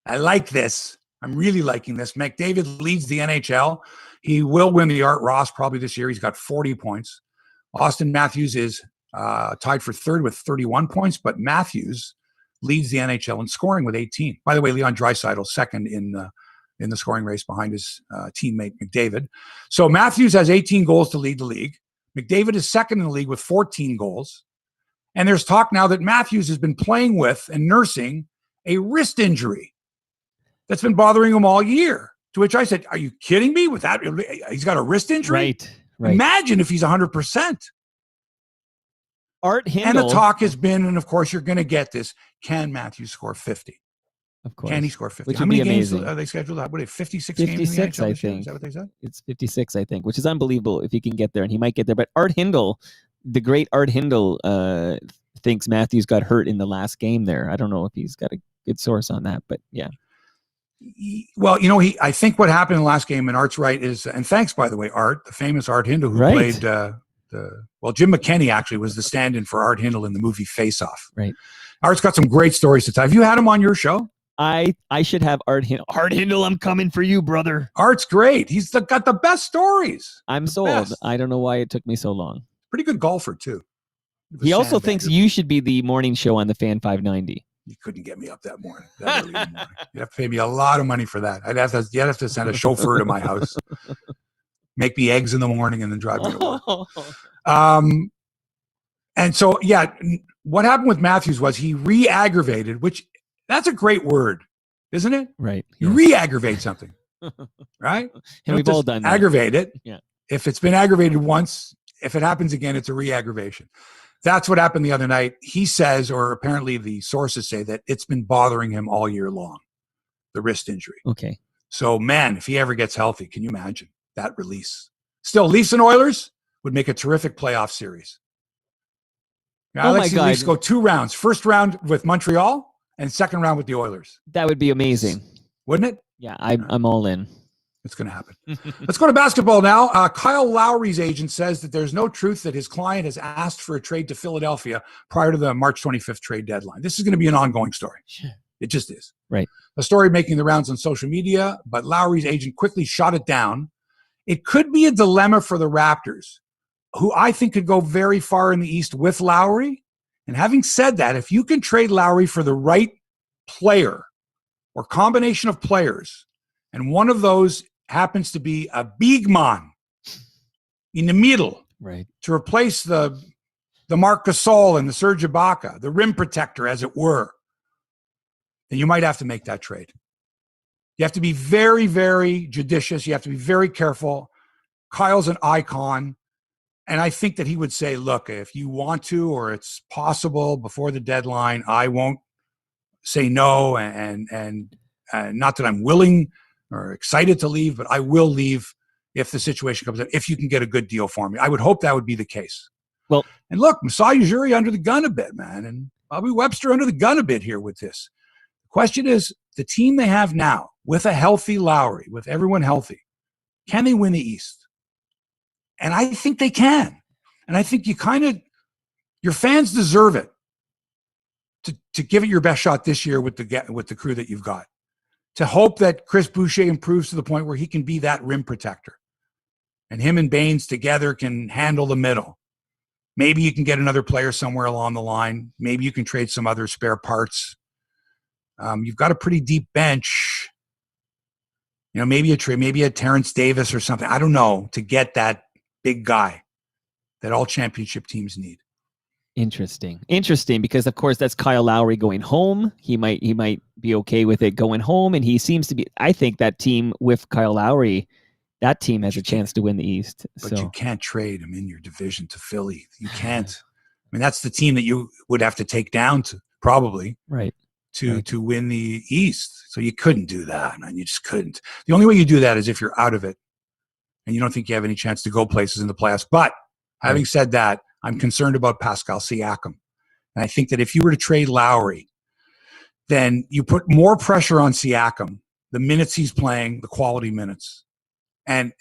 Speaker 1: I like this. I'm really liking this. McDavid leads the NHL. He will win the Art Ross probably this year. He's got 40 points. Auston Matthews is tied for third with 31 points, but Matthews leads the NHL in scoring with 18. By the way, Leon Draisaitl second in the scoring race behind his teammate McDavid. So Matthews has 18 goals to lead the league. McDavid is second in the league with 14 goals. And there's talk now that Matthews has been playing with and nursing a wrist injury that's been bothering him all year. To which I said, are you kidding me? With that, he's got a wrist injury?
Speaker 2: Right.
Speaker 1: Imagine if he's 100%.
Speaker 2: Art Hindle.
Speaker 1: And the talk has been, and of course you're going to get this, can Matthews score 50?
Speaker 2: Of course.
Speaker 1: Can he score 50?
Speaker 2: Which
Speaker 1: How
Speaker 2: would
Speaker 1: many
Speaker 2: be
Speaker 1: games
Speaker 2: amazing.
Speaker 1: are they scheduled? What are they, 56
Speaker 2: 56,
Speaker 1: games in the NHL
Speaker 2: I
Speaker 1: this year?
Speaker 2: think.
Speaker 1: Is that what they said?
Speaker 2: It's 56, I think, which is unbelievable if he can get there, and he might get there. But Art Hindle, the great Art Hindle, thinks Matthews got hurt in the last game there. I don't know if he's got a good source on that, but yeah.
Speaker 1: Well, I think what happened in the last game, and Art's right, is, and thanks, by the way, Art, the famous Art Hindle, who
Speaker 2: Right.
Speaker 1: played Jim McKenney actually was the stand-in for Art Hindle in the movie Face Off.
Speaker 2: Right.
Speaker 1: Art's got some great stories to tell. Have you had him on your show?
Speaker 2: I should have Art Hindle. Art Hindle, I'm coming for you, brother.
Speaker 1: Art's great. He's got the best stories.
Speaker 2: I'm
Speaker 1: The
Speaker 2: sold.
Speaker 1: best.
Speaker 2: I don't know why it took me so long.
Speaker 1: Pretty good golfer, too.
Speaker 2: He also thinks you should be the morning show on the Fan 590.
Speaker 1: You couldn't get me up that morning. That early in the morning. You'd have to pay me a lot of money for that. You'd have to send a chauffeur to my house, make me eggs in the morning, and then drive me to work. And so, yeah, what happened with Matthews was he re-aggravated, which that's a great word, isn't it?
Speaker 2: Right.
Speaker 1: You
Speaker 2: Yes.
Speaker 1: re-aggravate something, right?
Speaker 2: And we've all done that.
Speaker 1: Aggravate it.
Speaker 2: Yeah.
Speaker 1: If it's been aggravated once, if it happens again, it's a re-aggravation. That's what happened the other night. He says, or apparently the sources say, that it's been bothering him all year long, the wrist injury.
Speaker 2: Okay.
Speaker 1: So, man, if he ever gets healthy, can you imagine that release? Still, Leafs and Oilers would make a terrific playoff series. Now,
Speaker 2: Oh
Speaker 1: I'd like
Speaker 2: my
Speaker 1: to see
Speaker 2: God.
Speaker 1: Leafs go 2 rounds. First round with Montreal and second round with the Oilers.
Speaker 2: That would be amazing.
Speaker 1: Wouldn't it?
Speaker 2: Yeah, I'm all in.
Speaker 1: It's going to happen. Let's go to basketball now. Kyle Lowry's agent says that there's no truth that his client has asked for a trade to Philadelphia prior to the March 25th trade deadline. This is going to be an ongoing story.
Speaker 2: Sure.
Speaker 1: It just is.
Speaker 2: Right.
Speaker 1: A story making the rounds on social media, but Lowry's agent quickly shot it down. It could be a dilemma for the Raptors, who I think could go very far in the East with Lowry. And having said that, if you can trade Lowry for the right player or combination of players, and one of those happens to be a big man in the middle,
Speaker 2: Right.
Speaker 1: to replace the Marc Gasol and the Serge Ibaka, the rim protector, as it were, then you might have to make that trade. You have to be very, very judicious. You have to be very careful. Kyle's an icon. And I think that he would say, look, if you want to, or it's possible before the deadline, I won't say no. And not that I'm willing or excited to leave, but I will leave if the situation comes up, if you can get a good deal for me. I would hope that would be the case.
Speaker 2: Well,
Speaker 1: and look, Masai Ujiri under the gun a bit, man. And Bobby Webster under the gun a bit here with this. The question is, the team they have now, with a healthy Lowry, with everyone healthy, can they win the East? And I think they can. And I think your fans deserve it to give it your best shot this year with the crew that you've got. To hope that Chris Boucher improves to the point where he can be that rim protector. And him and Baines together can handle the middle. Maybe you can get another player somewhere along the line. Maybe you can trade some other spare parts. You've got a pretty deep bench. Maybe a Terrence Davis or something. I don't know, to get that big guy that all championship teams need.
Speaker 2: Interesting, because of course that's Kyle Lowry going home. He might be okay with it going home, and he seems to be. I think that team with Kyle Lowry, that team has a chance to win the East.
Speaker 1: But you can't trade him in your division to Philly. You can't. I mean, that's the team that you would have to take down to probably to win the East. So you couldn't do that, man. You just couldn't. The only way you do that is if you're out of it, and you don't think you have any chance to go places in the playoffs. But having said that, I'm concerned about Pascal Siakam. And I think that if you were to trade Lowry, then you put more pressure on Siakam, the minutes he's playing, the quality minutes. And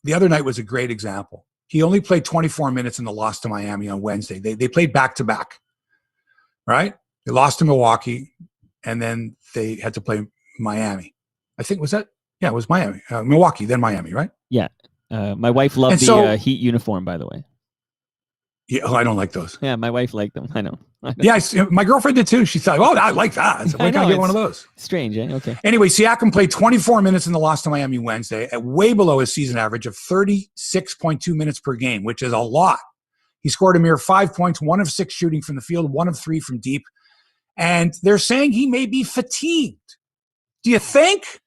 Speaker 1: the other night was a great example. He only played 24 minutes in the loss to Miami on Wednesday. They played back-to-back, right? They lost to Milwaukee, and then they had to play Miami. I think, was that? Yeah, it was Miami. Milwaukee, then Miami, right?
Speaker 2: Yeah. My wife loved the Heat uniform, by the way.
Speaker 1: Yeah, I don't like those.
Speaker 2: Yeah, my wife liked them. I know.
Speaker 1: Yeah, my girlfriend did too. She thought, I like that. So why can't I get one of those?
Speaker 2: Strange, eh? Okay.
Speaker 1: Anyway, Siakam played 24 minutes in the loss to Miami Wednesday, at way below his season average of 36.2 minutes per game, which is a lot. He scored a mere 5 points, 1 of 6 shooting from the field, 1 of 3 from deep. And they're saying he may be fatigued. Do you think?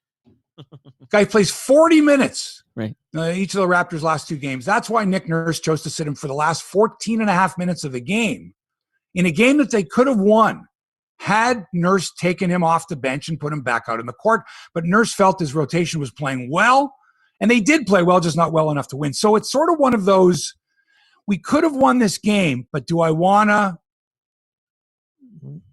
Speaker 1: Guy plays 40 minutes.
Speaker 2: Right.
Speaker 1: Each of the Raptors' last 2 games. That's why Nick Nurse chose to sit him for the last 14 and a half minutes of the game, in a game that they could have won had Nurse taken him off the bench and put him back out in the court. But Nurse felt his rotation was playing well, and they did play well, just not well enough to win. So it's sort of one of those, we could have won this game, but do I want to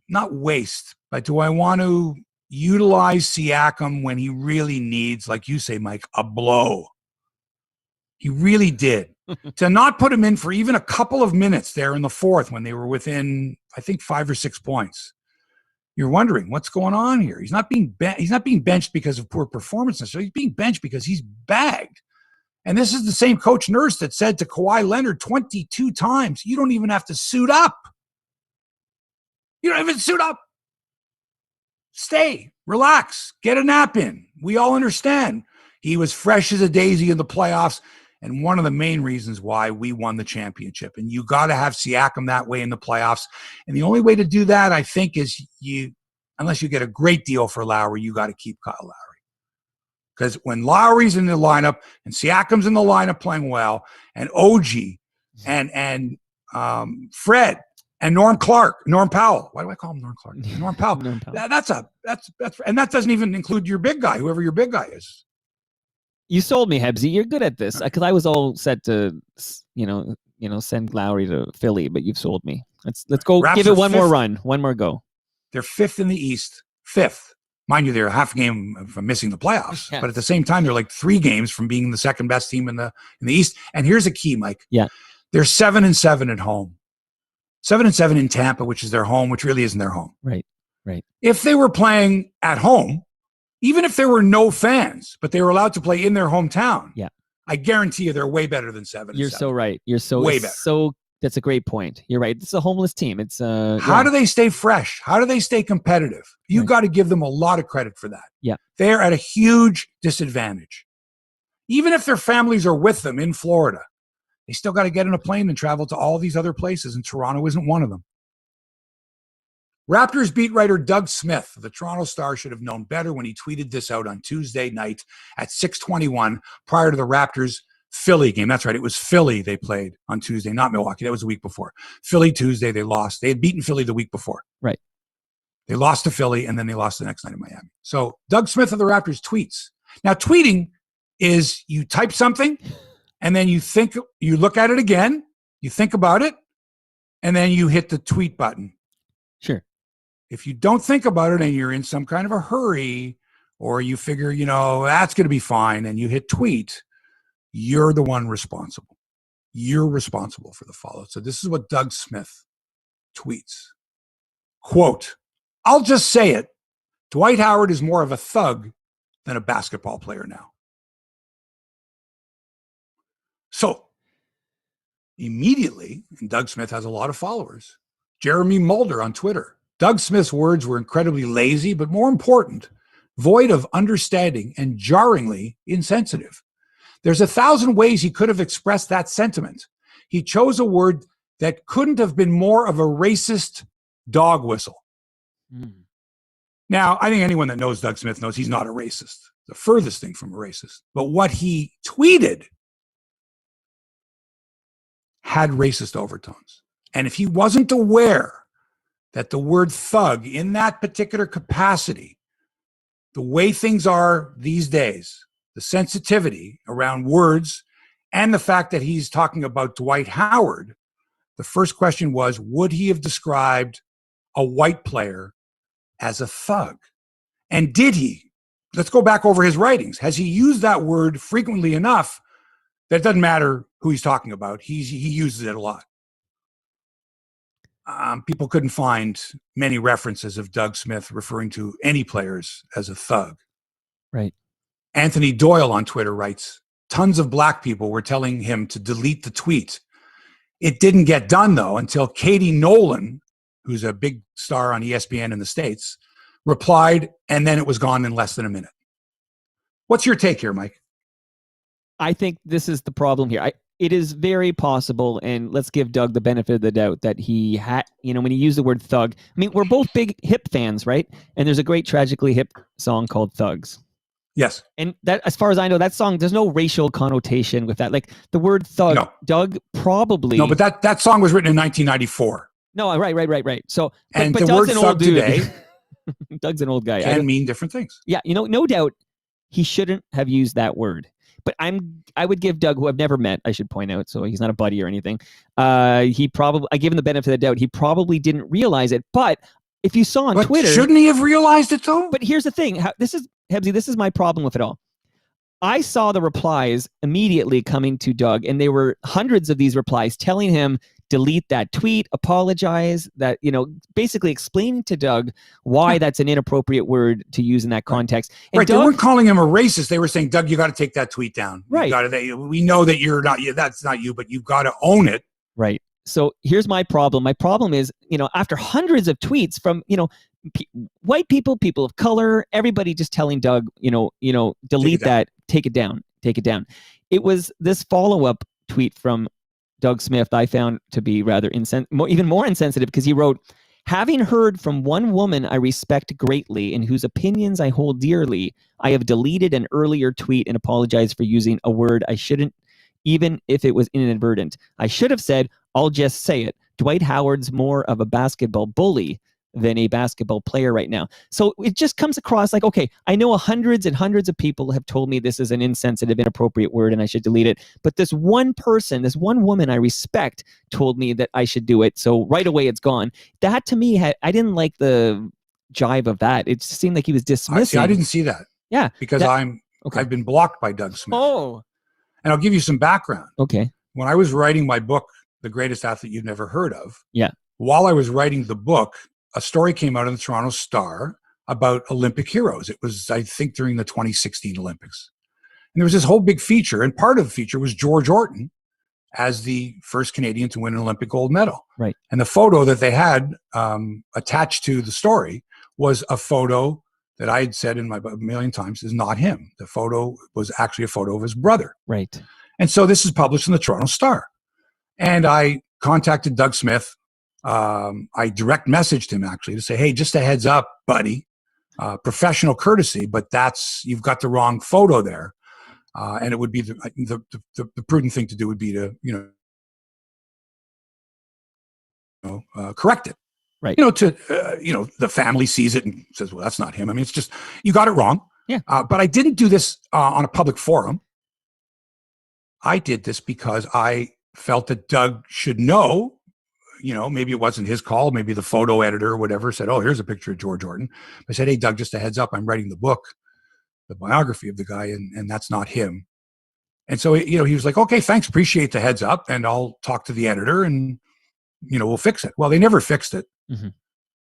Speaker 1: not waste, but do I want to utilize Siakam when he really needs, like you say, Mike, a blow. He really did. To not put him in for even a couple of minutes there in the fourth when they were within, I think, 5 or 6 points. You're wondering what's going on here. He's not being benched because of poor performance. So he's being benched because he's bagged. And this is the same Coach Nurse that said to Kawhi Leonard 22 times, you don't even have to suit up. You don't even suit up. Stay, relax, get a nap in. We all understand. He was fresh as a daisy in the playoffs, and one of the main reasons why we won the championship. And you got to have Siakam that way in the playoffs. And the only way to do that, I think, is unless you get a great deal for Lowry, you got to keep Kyle Lowry. Because when Lowry's in the lineup and Siakam's in the lineup playing well, and OG and Fred and Norm Powell. Why do I call him Norm Clark? Norm Powell.
Speaker 2: Norm Powell.
Speaker 1: That's and that doesn't even include your big guy, whoever your big guy is.
Speaker 2: You sold me, Hebsy. You're good at this because I was all set to, send Lowry to Philly, but you've sold me. Let's go.
Speaker 1: Raps
Speaker 2: give it one
Speaker 1: fifth.
Speaker 2: more run, one more go.
Speaker 1: They're fifth in the East. Fifth. Mind you, they're a half game from missing the playoffs,
Speaker 2: Yes.
Speaker 1: but at the same time, they're like 3 games from being the second best team in the East. And here's a key, Mike.
Speaker 2: Yeah.
Speaker 1: They're 7-7 at home. 7-7 in Tampa, which is their home, which really isn't their home.
Speaker 2: Right.
Speaker 1: If they were playing at home, even if there were no fans, but they were allowed to play in their hometown,
Speaker 2: yeah,
Speaker 1: I guarantee you they're way better than 7-7.
Speaker 2: You're so right. You're so
Speaker 1: way better.
Speaker 2: So that's a great point. You're right. It's a homeless team. It's
Speaker 1: How do they stay fresh? How do they stay competitive? You got to give them a lot of credit for that.
Speaker 2: Yeah.
Speaker 1: They're at a huge disadvantage. Even if their families are with them in Florida, they still got to get in a plane and travel to all these other places, and Toronto isn't one of them. Raptors beat writer Doug Smith of the Toronto Star should have known better when he tweeted this out on Tuesday night at 6:21 prior to the Raptors Philly game. That's right. It was Philly they played on Tuesday, not Milwaukee. That was the week before. Philly Tuesday, they lost. They had beaten Philly the week before.
Speaker 2: Right.
Speaker 1: They lost to Philly, and then they lost the next night in Miami. So Doug Smith of the Raptors tweets. Now, tweeting is you type something, and then you look at it again, you think about it, and then you hit the tweet button.
Speaker 2: Sure.
Speaker 1: If you don't think about it and you're in some kind of a hurry, or you figure, that's going to be fine, and you hit tweet, you're the one responsible. You're responsible for the follow. So this is what Doug Smith tweets. Quote, I'll just say it. Dwight Howard is more of a thug than a basketball player now. So immediately, and Doug Smith has a lot of followers, Jeremy Mulder on Twitter. Doug Smith's words were incredibly lazy, but more important, void of understanding and jarringly insensitive. There's 1,000 ways he could have expressed that sentiment. He chose a word that couldn't have been more of a racist dog whistle.
Speaker 2: Mm.
Speaker 1: Now, I think anyone that knows Doug Smith knows he's not a racist. The furthest thing from a racist. But what he tweeted had racist overtones. And if he wasn't aware that the word thug in that particular capacity, the way things are these days, the sensitivity around words, and the fact that he's talking about Dwight Howard, the first question was, would he have described a white player as a thug? And did he? Let's go back over his writings. Has he used that word frequently enough that it doesn't matter who he's talking about? He uses it a lot. People couldn't find many references of Doug Smith referring to any players as a thug.
Speaker 2: Right.
Speaker 1: Anthony Doyle on Twitter writes, tons of black people were telling him to delete the tweet. It didn't get done, though, until Katie Nolan, who's a big star on ESPN in the States, replied, and then it was gone in less than a minute. What's your take here, Mike?
Speaker 2: I think this is the problem here. It is very possible, and let's give Doug the benefit of the doubt that he had, when he used the word thug. I mean, we're both big hip fans, right? And there's a great Tragically Hip song called Thugs.
Speaker 1: Yes.
Speaker 2: And that, as far as I know, that song, there's no racial connotation with that. Like the word thug, no. Doug probably.
Speaker 1: No, but that song was written in 1994.
Speaker 2: No, right. So,
Speaker 1: and
Speaker 2: but
Speaker 1: the
Speaker 2: Doug's
Speaker 1: word
Speaker 2: an
Speaker 1: thug
Speaker 2: old dude.
Speaker 1: today
Speaker 2: Doug's an old guy.
Speaker 1: Can mean different things.
Speaker 2: Yeah, no doubt he shouldn't have used that word. But I would give Doug, who I've never met, I should point out, so he's not a buddy or anything. I give him the benefit of the doubt. He probably didn't realize it, but if you saw on
Speaker 1: But
Speaker 2: Twitter,
Speaker 1: shouldn't he have realized it though?
Speaker 2: But here's the thing. Hebsy, this is my problem with it all. I saw the replies immediately coming to Doug, and there were hundreds of these replies telling him, delete that tweet, apologize, that, basically explaining to Doug why that's an inappropriate word to use in that context. And
Speaker 1: Doug, they weren't calling him a racist. They were saying, Doug, you got to take that tweet down.
Speaker 2: Right.
Speaker 1: We know that you're not, that's not you, but you've got to own it.
Speaker 2: Right. So here's my problem. My problem is, after hundreds of tweets from, white people, people of color, everybody just telling Doug, delete that, take it down. It was this follow-up tweet from Doug Smith I found to be rather even more insensitive, because he wrote, having heard from one woman I respect greatly and whose opinions I hold dearly, I have deleted an earlier tweet and apologized for using a word I shouldn't, even if it was inadvertent. I should have said, I'll just say it. Dwight Howard's more of a basketball bully than a basketball player right now. So it just comes across like, okay, I know hundreds and hundreds of people have told me this is an insensitive, inappropriate word and I should delete it. But this one person, this one woman I respect told me that I should do it. So right away it's gone. That to me, I didn't like the jive of that. It just seemed like he was dismissing.
Speaker 1: I didn't see that.
Speaker 2: Yeah.
Speaker 1: Because I've been blocked by Doug Smith.
Speaker 2: Oh.
Speaker 1: And I'll give you some background.
Speaker 2: Okay.
Speaker 1: When I was writing my book, The Greatest Athlete You've Never Heard Of.
Speaker 2: Yeah.
Speaker 1: While I was writing the book, a story came out in the Toronto Star about Olympic heroes. It was, I think, during the 2016 Olympics. And there was this whole big feature, and part of the feature was George Orton as the first Canadian to win an Olympic gold medal.
Speaker 2: Right.
Speaker 1: And the photo that they had attached to the story was a photo that I had said in my book a million times is not him. The photo was actually a photo of his brother.
Speaker 2: Right.
Speaker 1: And so this is published in the Toronto Star. And I contacted Doug Smith. I direct messaged him actually to say, hey, just a heads up, buddy, professional courtesy, but you've got the wrong photo there. And it would be the prudent thing to do would be to, correct it.
Speaker 2: Right.
Speaker 1: The family sees it and says, well, that's not him. I mean, it's just, you got it wrong.
Speaker 2: Yeah.
Speaker 1: But I didn't do this on a public forum. I did this because I felt that Doug should know, maybe it wasn't his call. Maybe the photo editor or whatever said, oh, here's a picture of George Orton. I said, hey, Doug, just a heads up. I'm writing the book, the biography of the guy, and that's not him. And so, he was like, okay, thanks. Appreciate the heads up. And I'll talk to the editor and, we'll fix it. Well, they never fixed it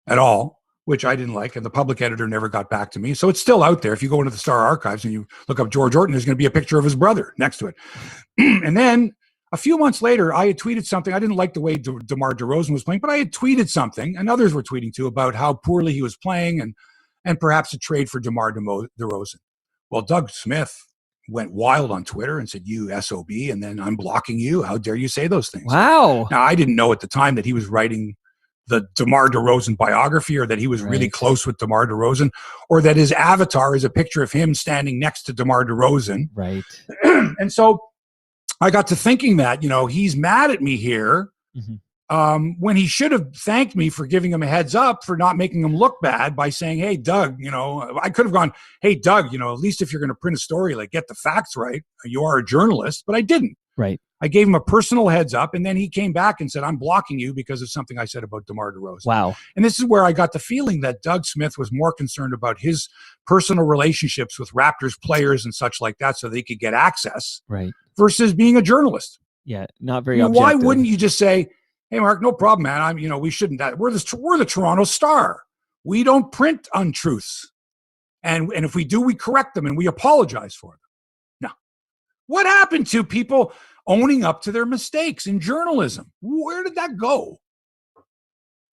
Speaker 1: at all, which I didn't like. And the public editor never got back to me. So it's still out there. If you go into the Star archives and you look up George Orton, there's going to be a picture of his brother next to it. And then a few months later, I had tweeted something. I didn't like the way DeMar DeRozan was playing, but I had tweeted something, and others were tweeting too, about how poorly he was playing and perhaps a trade for DeMar DeRozan. Well, Doug Smith went wild on Twitter and said, you SOB, and then I'm blocking you. How dare you say those things?
Speaker 2: Wow.
Speaker 1: Now, I didn't know at the time that he was writing the DeMar DeRozan biography, or that he was really close with DeMar DeRozan, or that his avatar is a picture of him standing next to DeMar DeRozan.
Speaker 2: Right.
Speaker 1: And so I got to thinking that, he's mad at me here when he should have thanked me for giving him a heads up, for not making him look bad by saying, hey, Doug, I could have gone, hey, Doug, at least if you're going to print a story, like, get the facts right. You are a journalist, but I didn't.
Speaker 2: Right.
Speaker 1: I gave him a personal heads up, and then he came back and said, I'm blocking you because of something I said about DeMar DeRozan.
Speaker 2: Wow.
Speaker 1: And this is where I got the feeling that Doug Smith was more concerned about his personal relationships with Raptors players and such like that, so they could get access,
Speaker 2: right,
Speaker 1: versus being a journalist.
Speaker 2: Yeah, not very objective.
Speaker 1: Why wouldn't you just say, hey, Mark, no problem, man. We shouldn't. We're the Toronto Star. We don't print untruths. And if we do, we correct them and we apologize for them. Now, what happened to people owning up to their mistakes in journalism? Where did that go?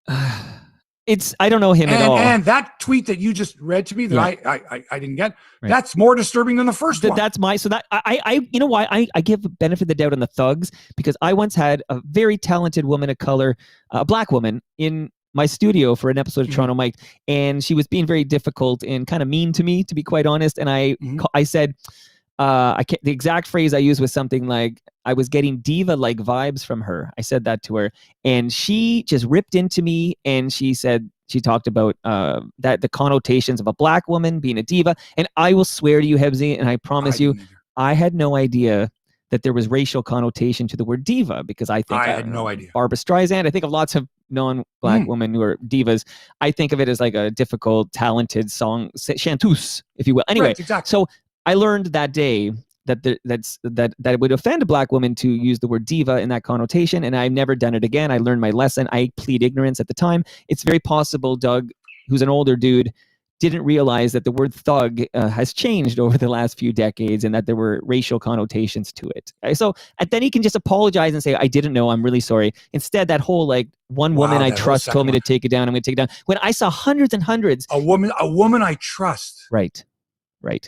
Speaker 2: I don't know him at all.
Speaker 1: And that tweet that you just read to me that I didn't get, that's more disturbing than the first one.
Speaker 2: That's I you know why I give the benefit of the doubt on the thugs, because I once had a very talented woman of color, a black woman, in my studio for an episode of Toronto Mike, and she was being very difficult and kind of mean to me, to be quite honest. And I said, the exact phrase I used was something like, I was getting diva-like vibes from her. I said that to her, and she just ripped into me, and she talked about that the connotations of a black woman being a diva. And I will swear to you, Hebsy, and I promise you, I had no idea that there was racial connotation to the word diva, because I think
Speaker 1: I had no idea.
Speaker 2: Barbara Streisand. I think of lots of non-black women who are divas, I think of it as like a difficult, talented song, chanteuse, if you will. Anyway,
Speaker 1: Right, exactly.
Speaker 2: So I learned that day that it would offend a black woman to use the word diva in that connotation, and I've never done it again. I learned my lesson. I plead ignorance at the time. It's very possible Doug, who's an older dude, didn't realize that the word thug has changed over the last few decades and that there were racial connotations to it. So and then he can just apologize and say, I didn't know, I'm really sorry. Instead, that whole like one woman I trust told me to take it down, I'm going to take it down. When I saw hundreds and hundreds.
Speaker 1: A woman I trust.
Speaker 2: Right.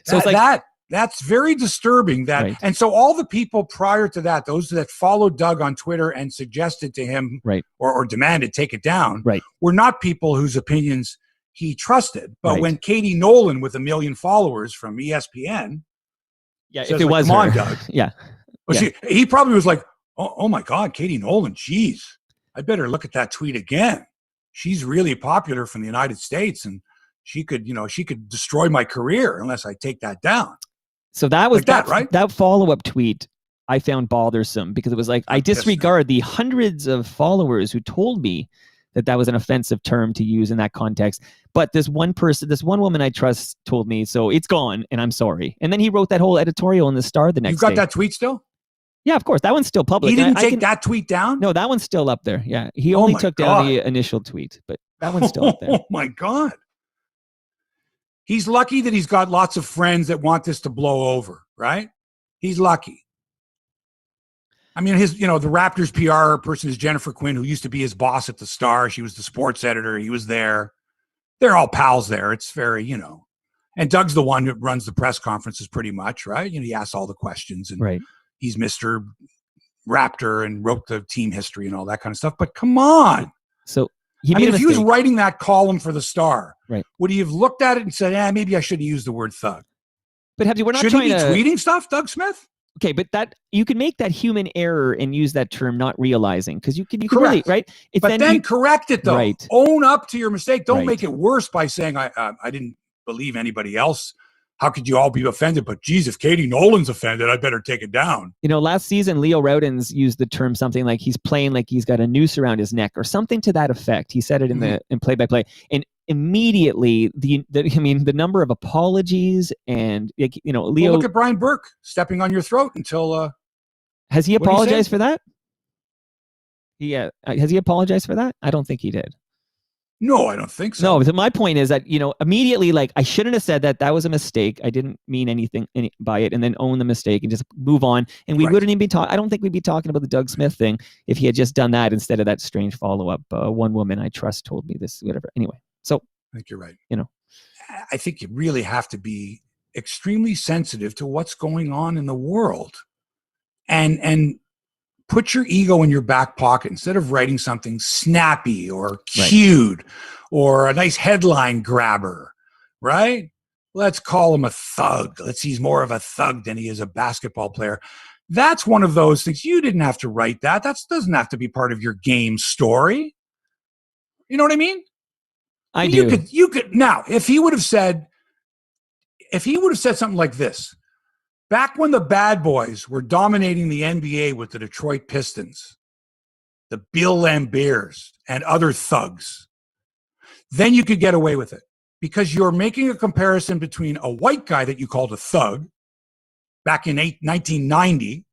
Speaker 2: So it's like
Speaker 1: that's very disturbing. And so all the people prior to that, those that followed Doug on Twitter and suggested to him or demanded take it down, were not people whose opinions he trusted. But when Katie Nolan, with 1 million followers from ESPN,
Speaker 2: says, if it was
Speaker 1: come
Speaker 2: her.
Speaker 1: on, Doug. He probably was like, oh my God, Katie Nolan, geez, I better look at that tweet again. She's really popular from the United States, and she could destroy my career unless I take that down.
Speaker 2: So that was
Speaker 1: like right?
Speaker 2: That follow-up tweet I found bothersome because it was like, I disregard the hundreds of followers who told me that was an offensive term to use in that context. But this one woman I trust told me, so it's gone and I'm sorry. And then he wrote that whole editorial in the Star the next day.
Speaker 1: You've got that tweet still?
Speaker 2: Yeah, of course. That one's still public.
Speaker 1: He didn't take that tweet down?
Speaker 2: No, that one's still up there. Yeah. He only took down the initial tweet, but that one's still up there.
Speaker 1: Oh my God. He's lucky that he's got lots of friends that want this to blow over, right? He's lucky. I mean, the Raptors PR person is Jennifer Quinn, who used to be his boss at the Star. She was the sports editor. He was there. They're all pals there. It's very, and Doug's the one who runs the press conferences pretty much, right? He asks all the questions, and he's Mr. Raptor and wrote the team history and all that kind of stuff. But come on.
Speaker 2: So
Speaker 1: if he was writing that column for the Star,
Speaker 2: right,
Speaker 1: would he have looked at it and said, maybe I should have used the word thug?
Speaker 2: But we're not
Speaker 1: Shouldn't he be tweeting stuff, Doug Smith?
Speaker 2: Okay, but that you can make that human error and use that term not realizing, because you can really, right?
Speaker 1: But then correct it though.
Speaker 2: Right.
Speaker 1: Own up to your mistake. Don't make it worse by saying I didn't believe anybody else. How could you all be offended? But geez, if Katie Nolan's offended, I better take it down.
Speaker 2: Last season, Leo Roudens used the term something like he's playing like he's got a noose around his neck or something to that effect. He said it in play-by-play, and immediately the number of apologies and Leo.
Speaker 1: Well, look at Brian Burke stepping on your throat until.
Speaker 2: Has he apologized for that? Yeah, has he apologized for that? I don't think he did.
Speaker 1: No, I don't think so.
Speaker 2: No, so my point is that, immediately, like, I shouldn't have said that. That was a mistake. I didn't mean anything by it, and then own the mistake and just move on. And we wouldn't even be talking. I don't think we'd be talking about the Doug Smith thing if he had just done that instead of that strange follow-up. One woman I trust told me this, whatever. Anyway, so.
Speaker 1: I think you're right. I think you really have to be extremely sensitive to what's going on in the world. And put your ego in your back pocket instead of writing something snappy or cute or a nice headline grabber, right? Let's call him a thug. He's more of a thug than he is a basketball player. That's one of those things. You didn't have to write that. That doesn't have to be part of your game story. You know what I mean?
Speaker 2: I do.
Speaker 1: You could now, if he would have said something like this, back when the bad boys were dominating the NBA with the Detroit Pistons, the Bill Lambiers, and other thugs, then you could get away with it because you're making a comparison between a white guy that you called a thug back in 1990,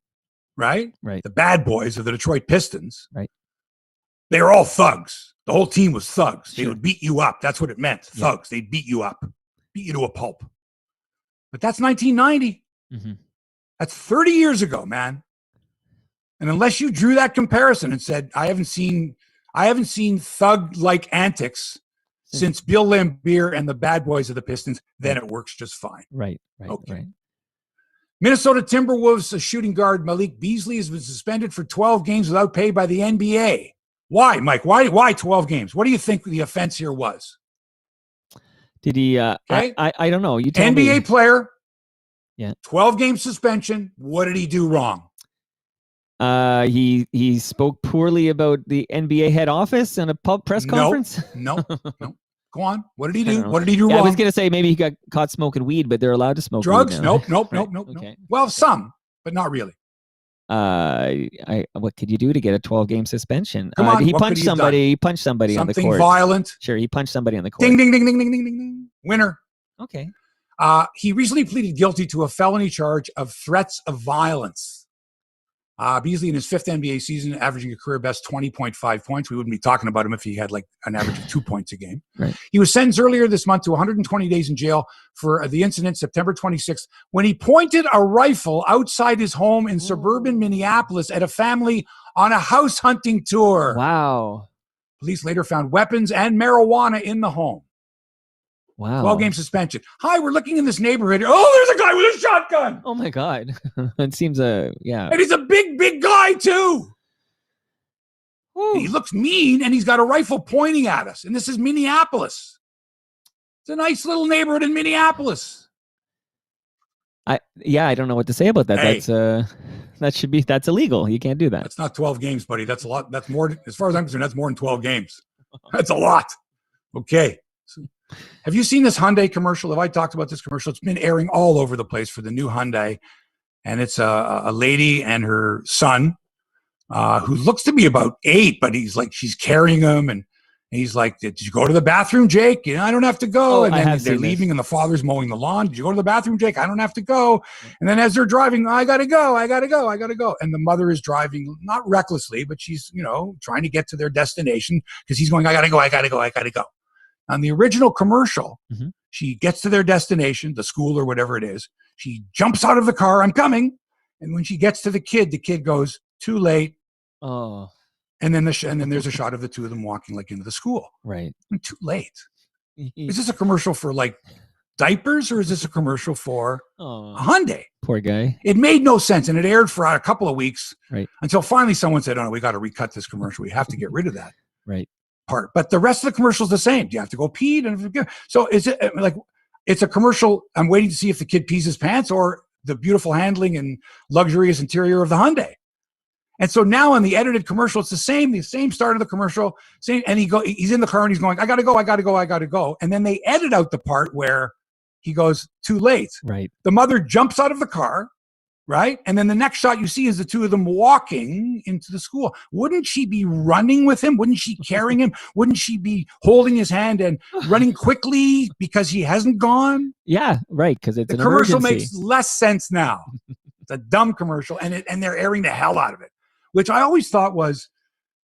Speaker 1: right?
Speaker 2: Right.
Speaker 1: The bad boys of the Detroit Pistons.
Speaker 2: Right.
Speaker 1: They were all thugs. The whole team was thugs. They would beat you up. That's what it meant. Thugs. They'd beat you up, beat you to a pulp. But that's 1990.
Speaker 2: Mm-hmm.
Speaker 1: That's 30 years ago, man. And unless you drew that comparison and said, I haven't seen thug-like antics since Bill Lambier and the bad boys of the Pistons, then it works just fine.
Speaker 2: Right.
Speaker 1: Minnesota Timberwolves shooting guard Malik Beasley has been suspended for 12 games without pay by the NBA. Why, Mike? Why 12 games? What do you think the offense here was?
Speaker 2: Did he?
Speaker 1: Okay.
Speaker 2: I don't know. You tell
Speaker 1: NBA
Speaker 2: me.
Speaker 1: player.
Speaker 2: Yeah.
Speaker 1: 12-game suspension. What did he do wrong?
Speaker 2: He spoke poorly about the NBA head office in a press conference.
Speaker 1: No. Go on. What did he do? What did he do wrong?
Speaker 2: I was going to say maybe he got caught smoking weed, but they're allowed to smoke
Speaker 1: drugs.
Speaker 2: Weed now.
Speaker 1: Nope.
Speaker 2: Okay.
Speaker 1: Well, some, but not really.
Speaker 2: What could you do to get a 12-game suspension?
Speaker 1: Come on,
Speaker 2: he
Speaker 1: what could
Speaker 2: punched
Speaker 1: he have
Speaker 2: somebody. He punched somebody on the
Speaker 1: Something
Speaker 2: court.
Speaker 1: violent.
Speaker 2: Sure, he punched somebody on the court.
Speaker 1: Ding, ding, ding, ding, ding, ding, ding, ding. Winner.
Speaker 2: Okay.
Speaker 1: He recently pleaded guilty to a felony charge of threats of violence. Beasley in his 5th NBA season, averaging a career best 20.5 points. We wouldn't be talking about him if he had like an average of 2 points a game.
Speaker 2: Right.
Speaker 1: He was sentenced earlier this month to 120 days in jail for the incident September 26th when he pointed a rifle outside his home in suburban Minneapolis at a family on a house hunting tour.
Speaker 2: Wow.
Speaker 1: Police later found weapons and marijuana in the home.
Speaker 2: Wow.
Speaker 1: 12-game suspension. Hi, we're looking in this neighborhood. Oh, there's a guy with a shotgun.
Speaker 2: Oh my God. It seems yeah.
Speaker 1: And he's a big, big guy too. He looks mean and he's got a rifle pointing at us. And this is Minneapolis. It's a nice little neighborhood in Minneapolis.
Speaker 2: I don't know what to say about that.
Speaker 1: Hey.
Speaker 2: That's illegal. You can't do that.
Speaker 1: That's not 12 games, buddy. That's a lot. That's more, as far as I'm concerned, that's more than 12 games. That's a lot. Okay. Have you seen this Hyundai commercial? Have I talked about this commercial? It's been airing all over the place for the new Hyundai. And it's a lady and her son who looks to be about 8, but she's carrying him. And he's like, did you go to the bathroom, Jake? I don't have to go. And then they're leaving and the father's mowing the lawn. Did you go to the bathroom, Jake? I don't have to go. And then as they're driving, I got to go. And the mother is driving, not recklessly, but she's, trying to get to their destination because he's going, I got to go. On the original commercial, she gets to their destination, the school or whatever it is. She jumps out of the car, I'm coming. And when she gets to the kid goes, too late.
Speaker 2: Oh.
Speaker 1: And then there's a shot of the two of them walking into the school.
Speaker 2: Right.
Speaker 1: Too late. Is this a commercial for diapers or is this a commercial for a Hyundai?
Speaker 2: Poor guy.
Speaker 1: It made no sense. And it aired for a couple of weeks
Speaker 2: until
Speaker 1: finally someone said, oh no, we got to recut this commercial. We have to get rid of that.
Speaker 2: Right.
Speaker 1: Part, but the rest of the commercial is the same. Do you have to go pee? So is it it's a commercial? I'm waiting to see if the kid pees his pants or the beautiful handling and luxurious interior of the Hyundai. And so now on the edited commercial, it's the same start of the commercial, same. And he's in the car and he's going, I gotta go. And then they edit out the part where he goes, too late.
Speaker 2: Right.
Speaker 1: The mother jumps out of the car. Right. And then the next shot you see is the two of them walking into the school. Wouldn't she be running with him? Wouldn't she carrying him? Wouldn't she be holding his hand and running quickly because he hasn't gone?
Speaker 2: Yeah, right. Because it's
Speaker 1: the
Speaker 2: an
Speaker 1: commercial
Speaker 2: emergency.
Speaker 1: makes less sense now. It's a dumb commercial, and they're airing the hell out of it, which I always thought was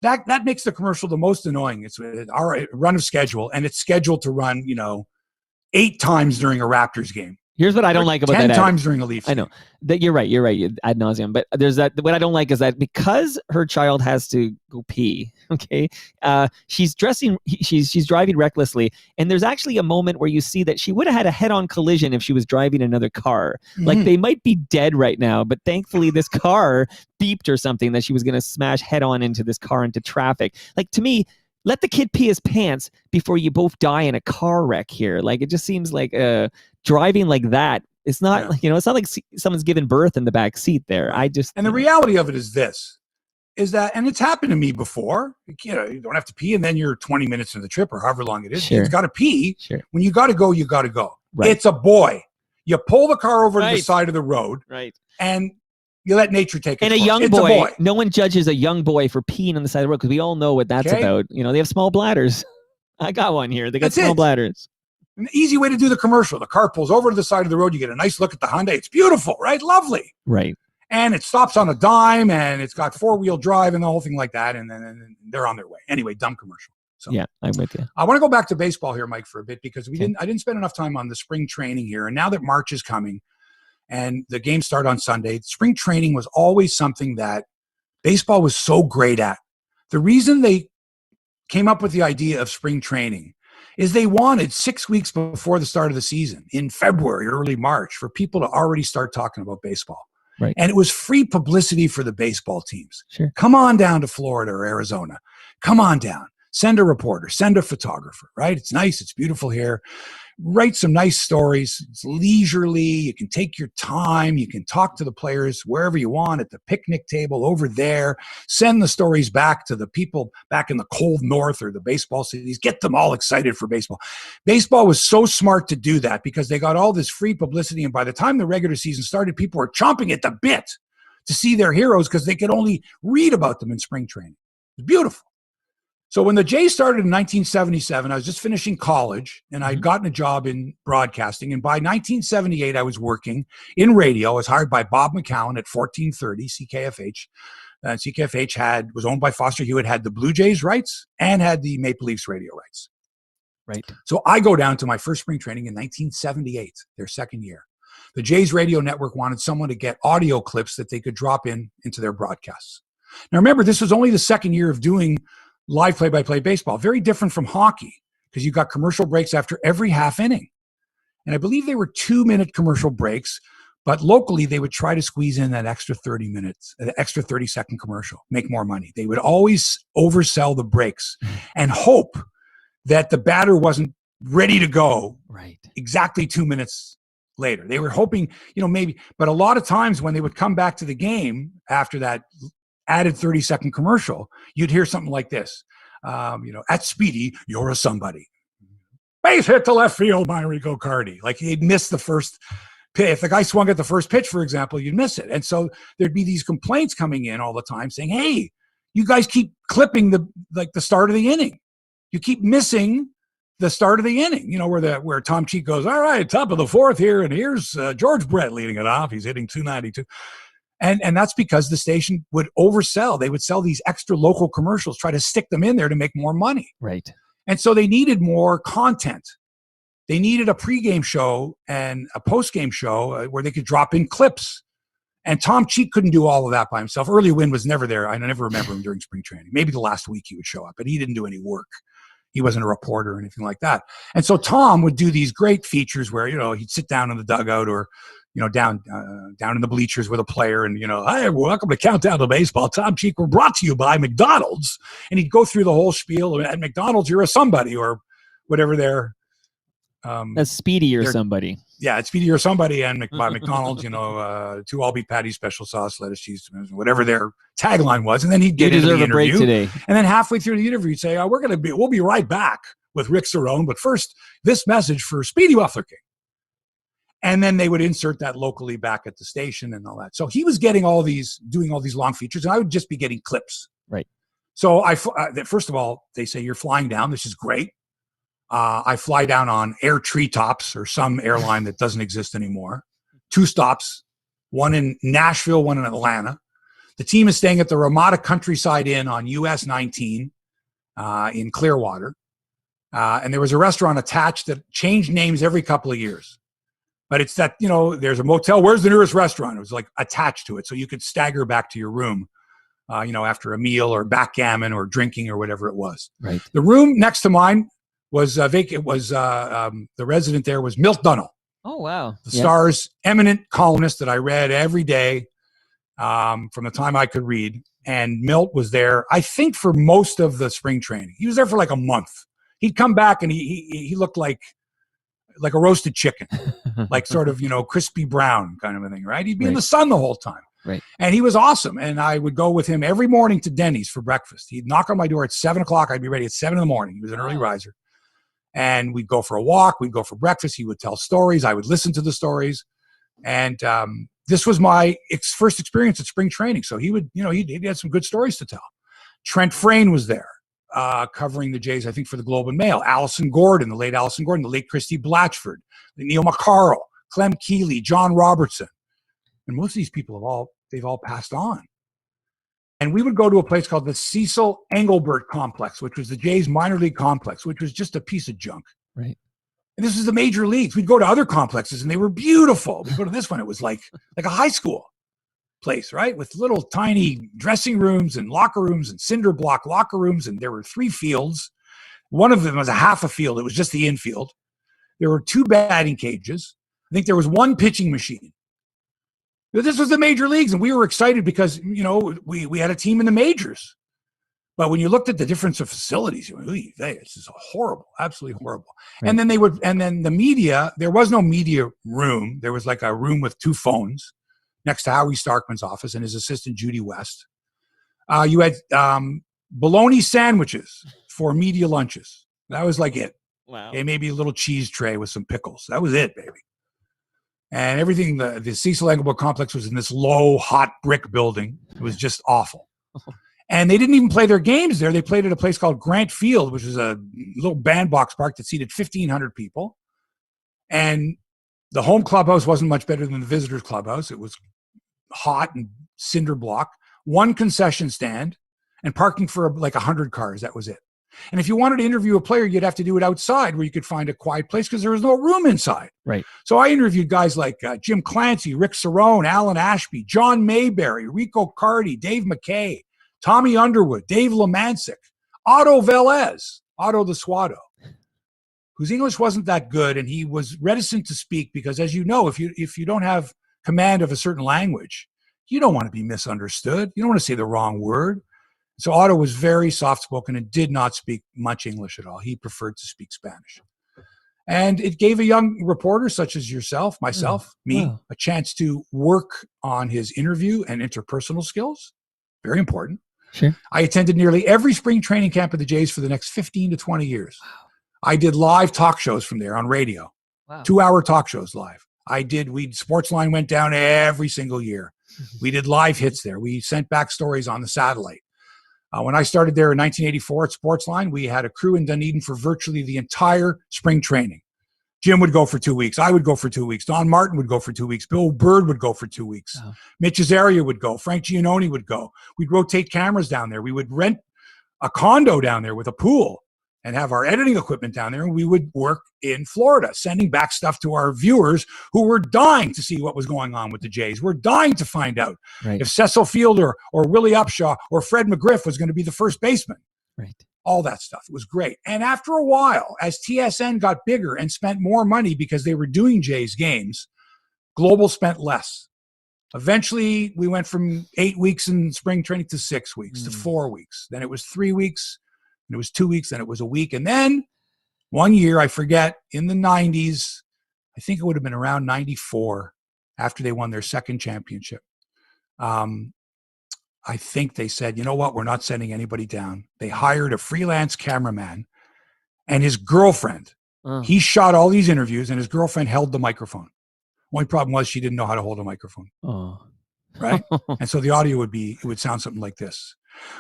Speaker 1: that makes the commercial the most annoying. It's our run of schedule, and it's scheduled to run 8 times during a Raptors game.
Speaker 2: Here's what I don't like about
Speaker 1: 10
Speaker 2: that.
Speaker 1: 10 times during a Leafs.
Speaker 2: I know that you're right ad nauseum. But there's that. What I don't like is that because her child has to go pee. Okay, she's driving recklessly, and there's actually a moment where you see that she would have had a head-on collision if she was driving another car. Like they might be dead right now, but thankfully this car beeped or something that she was going to smash head-on into this car into traffic. Like to me. Let the kid pee his pants before you both die in a car wreck here. Like it just seems like driving like that. It's not it's not like someone's giving birth in the back seat there.
Speaker 1: And the reality of it is this, is that, and it's happened to me before. You don't have to pee, and then you're 20 minutes into the trip or however long it is.
Speaker 2: Sure.
Speaker 1: You've got to pee.
Speaker 2: Sure.
Speaker 1: When you got to go, you got to go.
Speaker 2: Right.
Speaker 1: It's a boy. You pull the car over to the side of the road.
Speaker 2: Right.
Speaker 1: And you let nature take it.
Speaker 2: And a boy. No one judges a young boy for peeing on the side of the road because we all know what that's about. They have small bladders. I got one here. They got small bladders.
Speaker 1: An easy way to do the commercial. The car pulls over to the side of the road. You get a nice look at the Hyundai. It's beautiful, right? Lovely.
Speaker 2: Right.
Speaker 1: And it stops on a dime, and it's got 4-wheel drive and the whole thing like that. And then they're on their way. Anyway, dumb commercial. So
Speaker 2: yeah, I'm with you.
Speaker 1: I want to go back to baseball here, Mike, for a bit because I didn't spend enough time on the spring training here. And now that March is coming, and the games start on Sunday, spring training was always something that baseball was so great at. The reason they came up with the idea of spring training is they wanted 6 weeks before the start of the season, in February, early March, for people to already start talking about baseball.
Speaker 2: Right.
Speaker 1: And it was free publicity for the baseball teams.
Speaker 2: Sure.
Speaker 1: Come on down to Florida or Arizona. Come on down. Send a reporter, send a photographer, right? It's nice. It's beautiful here. Write some nice stories. It's leisurely. You can take your time. You can talk to the players wherever you want, at the picnic table over there. Send the stories back to the people back in the cold north or the baseball cities. Get them all excited for baseball. Baseball was so smart to do that because they got all this free publicity. And by the time the regular season started, people were chomping at the bit to see their heroes because they could only read about them in spring training. It was beautiful. So when the Jays started in 1977, I was just finishing college and I'd gotten a job in broadcasting. And by 1978, I was working in radio. I was hired by Bob McCown at 1430 CKFH. CKFH was owned by Foster Hewitt, had the Bluejays rights and had the Maple Leafs radio rights.
Speaker 2: Right.
Speaker 1: So I go down to my first spring training in 1978, their second year. The Jays radio network wanted someone to get audio clips that they could drop into their broadcasts. Now remember, this was only the second year of doing live play-by-play baseball, very different from hockey because you got commercial breaks after every half inning. And I believe they were 2-minute commercial breaks, but locally they would try to squeeze in that extra 30 minutes, an extra 30-second commercial, make more money. They would always oversell the breaks and hope that the batter wasn't ready to go exactly 2 minutes later. They were hoping, maybe, but a lot of times when they would come back to the game after that added 30-second commercial, you'd hear something like this. At Speedy, you're a somebody. Base hit to left field by Rico Cardi. Like he'd miss the first pitch. If the guy swung at the first pitch, for example, you'd miss it. And so there'd be these complaints coming in all the time saying, hey, you guys keep clipping the start of the inning. You keep missing the start of the inning, where Tom Cheek goes, all right, top of the fourth here, and here's George Brett leading it off. He's hitting 292. And that's because the station would oversell. They would sell these extra local commercials, try to stick them in there to make more money.
Speaker 2: Right.
Speaker 1: And so they needed more content. They needed a pregame show and a postgame show where they could drop in clips. And Tom Cheek couldn't do all of that by himself. Early Win was never there. I never remember him during spring training. Maybe the last week he would show up, but he didn't do any work. He wasn't a reporter or anything like that. And so Tom would do these great features where, he'd sit down in the dugout or, down in the bleachers with a player and, hi, welcome to Countdown to Baseball. Tom Cheek, we're brought to you by McDonald's. And he'd go through the whole spiel. At McDonald's, you're a somebody or whatever their
Speaker 2: a Speedy or somebody.
Speaker 1: Yeah, it's Speedy or somebody, and by McDonald's, 2 all-beef patties, special sauce, lettuce, cheese, whatever their tagline was, and then he'd get into the interview.
Speaker 2: Break today.
Speaker 1: And then halfway through the interview, he'd say, we'll be right back with Rick Cerrone, but first, this message for Speedy Buffler King. And then they would insert that locally back at the station and all that. So he was getting doing all these long features, and I would just be getting clips.
Speaker 2: Right.
Speaker 1: So first of all, they say, you're flying down. This is great. I fly down on Air Treetops or some airline that doesn't exist anymore. 2 stops, one in Nashville, one in Atlanta. The team is staying at the Ramada Countryside Inn on US 19 in Clearwater. And there was a restaurant attached that changed names every couple of years. But it's that, there's a motel. Where's the nearest restaurant? It was like attached to it. So you could stagger back to your room, after a meal or backgammon or drinking or whatever it was.
Speaker 2: Right.
Speaker 1: The room next to mine was vacant. The resident there was Milt Dunnell.
Speaker 2: Oh, wow.
Speaker 1: The Star's eminent columnist that I read every day from the time I could read. And Milt was there, I think, for most of the spring training. He was there for like a month. He'd come back and he looked like a roasted chicken, like sort of, crispy brown kind of a thing, right? He'd be in the sun the whole time.
Speaker 2: Right.
Speaker 1: And he was awesome. And I would go with him every morning to Denny's for breakfast. He'd knock on my door at 7 o'clock. I'd be ready at 7 in the morning. He was an early riser. And we'd go for a walk. We'd go for breakfast. He would tell stories. I would listen to the stories. And this was my first experience at spring training. So he would, he had some good stories to tell. Trent Frayne was there covering the Jays, I think, for the Globe and Mail. Allison Gordon, the late Allison Gordon, the late Christy Blatchford, Neil McCarl, Clem Keeley, John Robertson. And most of these people they've all passed on. And we would go to a place called the Cecil Engelbert Complex, which was the Jays minor league complex, which was just a piece of junk.
Speaker 2: Right.
Speaker 1: And this is the major leagues. We'd go to other complexes and they were beautiful. We'd go to this one. It was like a high school place, right? With little tiny dressing rooms and locker rooms and cinder block locker rooms. And there were 3 fields. One of them was a half a field. It was just the infield. There were 2 batting cages. I think there was 1 pitching machine. This was the major leagues, and we were excited because, we had a team in the majors. But when you looked at the difference of facilities, you went, this is horrible, absolutely horrible. Right. And then the media, there was no media room. There was like a room with 2 phones next to Howie Starkman's office and his assistant, Judy West. You had bologna sandwiches for media lunches. That was like it.
Speaker 2: Wow.
Speaker 1: Okay, maybe a little cheese tray with some pickles. That was it, baby. And everything, the Cecil Engelbert complex was in this low, hot brick building. It was just awful. And they didn't even play their games there. They played at a place called Grant Field, which is a little bandbox park that seated 1,500 people. And the home clubhouse wasn't much better than the visitors clubhouse. It was hot and cinder block, one concession stand, and parking for like 100 cars. That was it. And if you wanted to interview a player, you'd have to do it outside where you could find a quiet place because there was no room inside.
Speaker 2: Right.
Speaker 1: So I interviewed guys like Jim Clancy, Rick Cerrone, Alan Ashby, John Mayberry, Rico Cardi, Dave McKay, Tommy Underwood, Dave Lemancic, Otto Velez, Otto the Swado, whose English wasn't that good, and he was reticent to speak because, as you know, if you don't have command of a certain language, you don't want to be misunderstood. You don't want to say the wrong word. So Otto was very soft-spoken and did not speak much English at all. He preferred to speak Spanish. And it gave a young reporter such as yourself, myself, me, a chance to work on his interview and interpersonal skills. Very important.
Speaker 2: Sure.
Speaker 1: I attended nearly every spring training camp of the Jays for the next 15 to 20 years. Wow. I did live talk shows from there on radio. Wow. 2-hour talk shows live. Sportsline went down every single year. We did live hits there. We sent back stories on the satellite. When I started there in 1984 at Sportsline, we had a crew in Dunedin for virtually the entire spring training. Jim would go for 2 weeks. I would go for 2 weeks. Don Martin would go for 2 weeks. Bill Bird would go for 2 weeks. Oh. Mitch Azaria would go. Frank Giannone would go. We'd rotate cameras down there. We would rent a condo down there with a pool and have our editing equipment down there. And we would work in Florida, sending back stuff to our viewers who were dying to see what was going on with the Jays. We're dying to find out if Cecil Fielder or Willie Upshaw or Fred McGriff was going to be the first baseman.
Speaker 2: Right.
Speaker 1: All that stuff. It was great. And after a while, as TSN got bigger and spent more money because they were doing Jays games, Global spent less. Eventually, we went from 8 weeks in spring training to 6 weeks to 4 weeks. Then it was 3 weeks. And it was 2 weeks, then it was a week. And then one year, I forget, in the 90s, I think it would have been around 94, after they won their second championship. I think they said, you know what, we're not sending anybody down. They hired a freelance cameraman and his girlfriend. He shot all these interviews and his girlfriend held the microphone. Only problem was she didn't know how to hold a microphone. Right? And so the audio would sound something like this.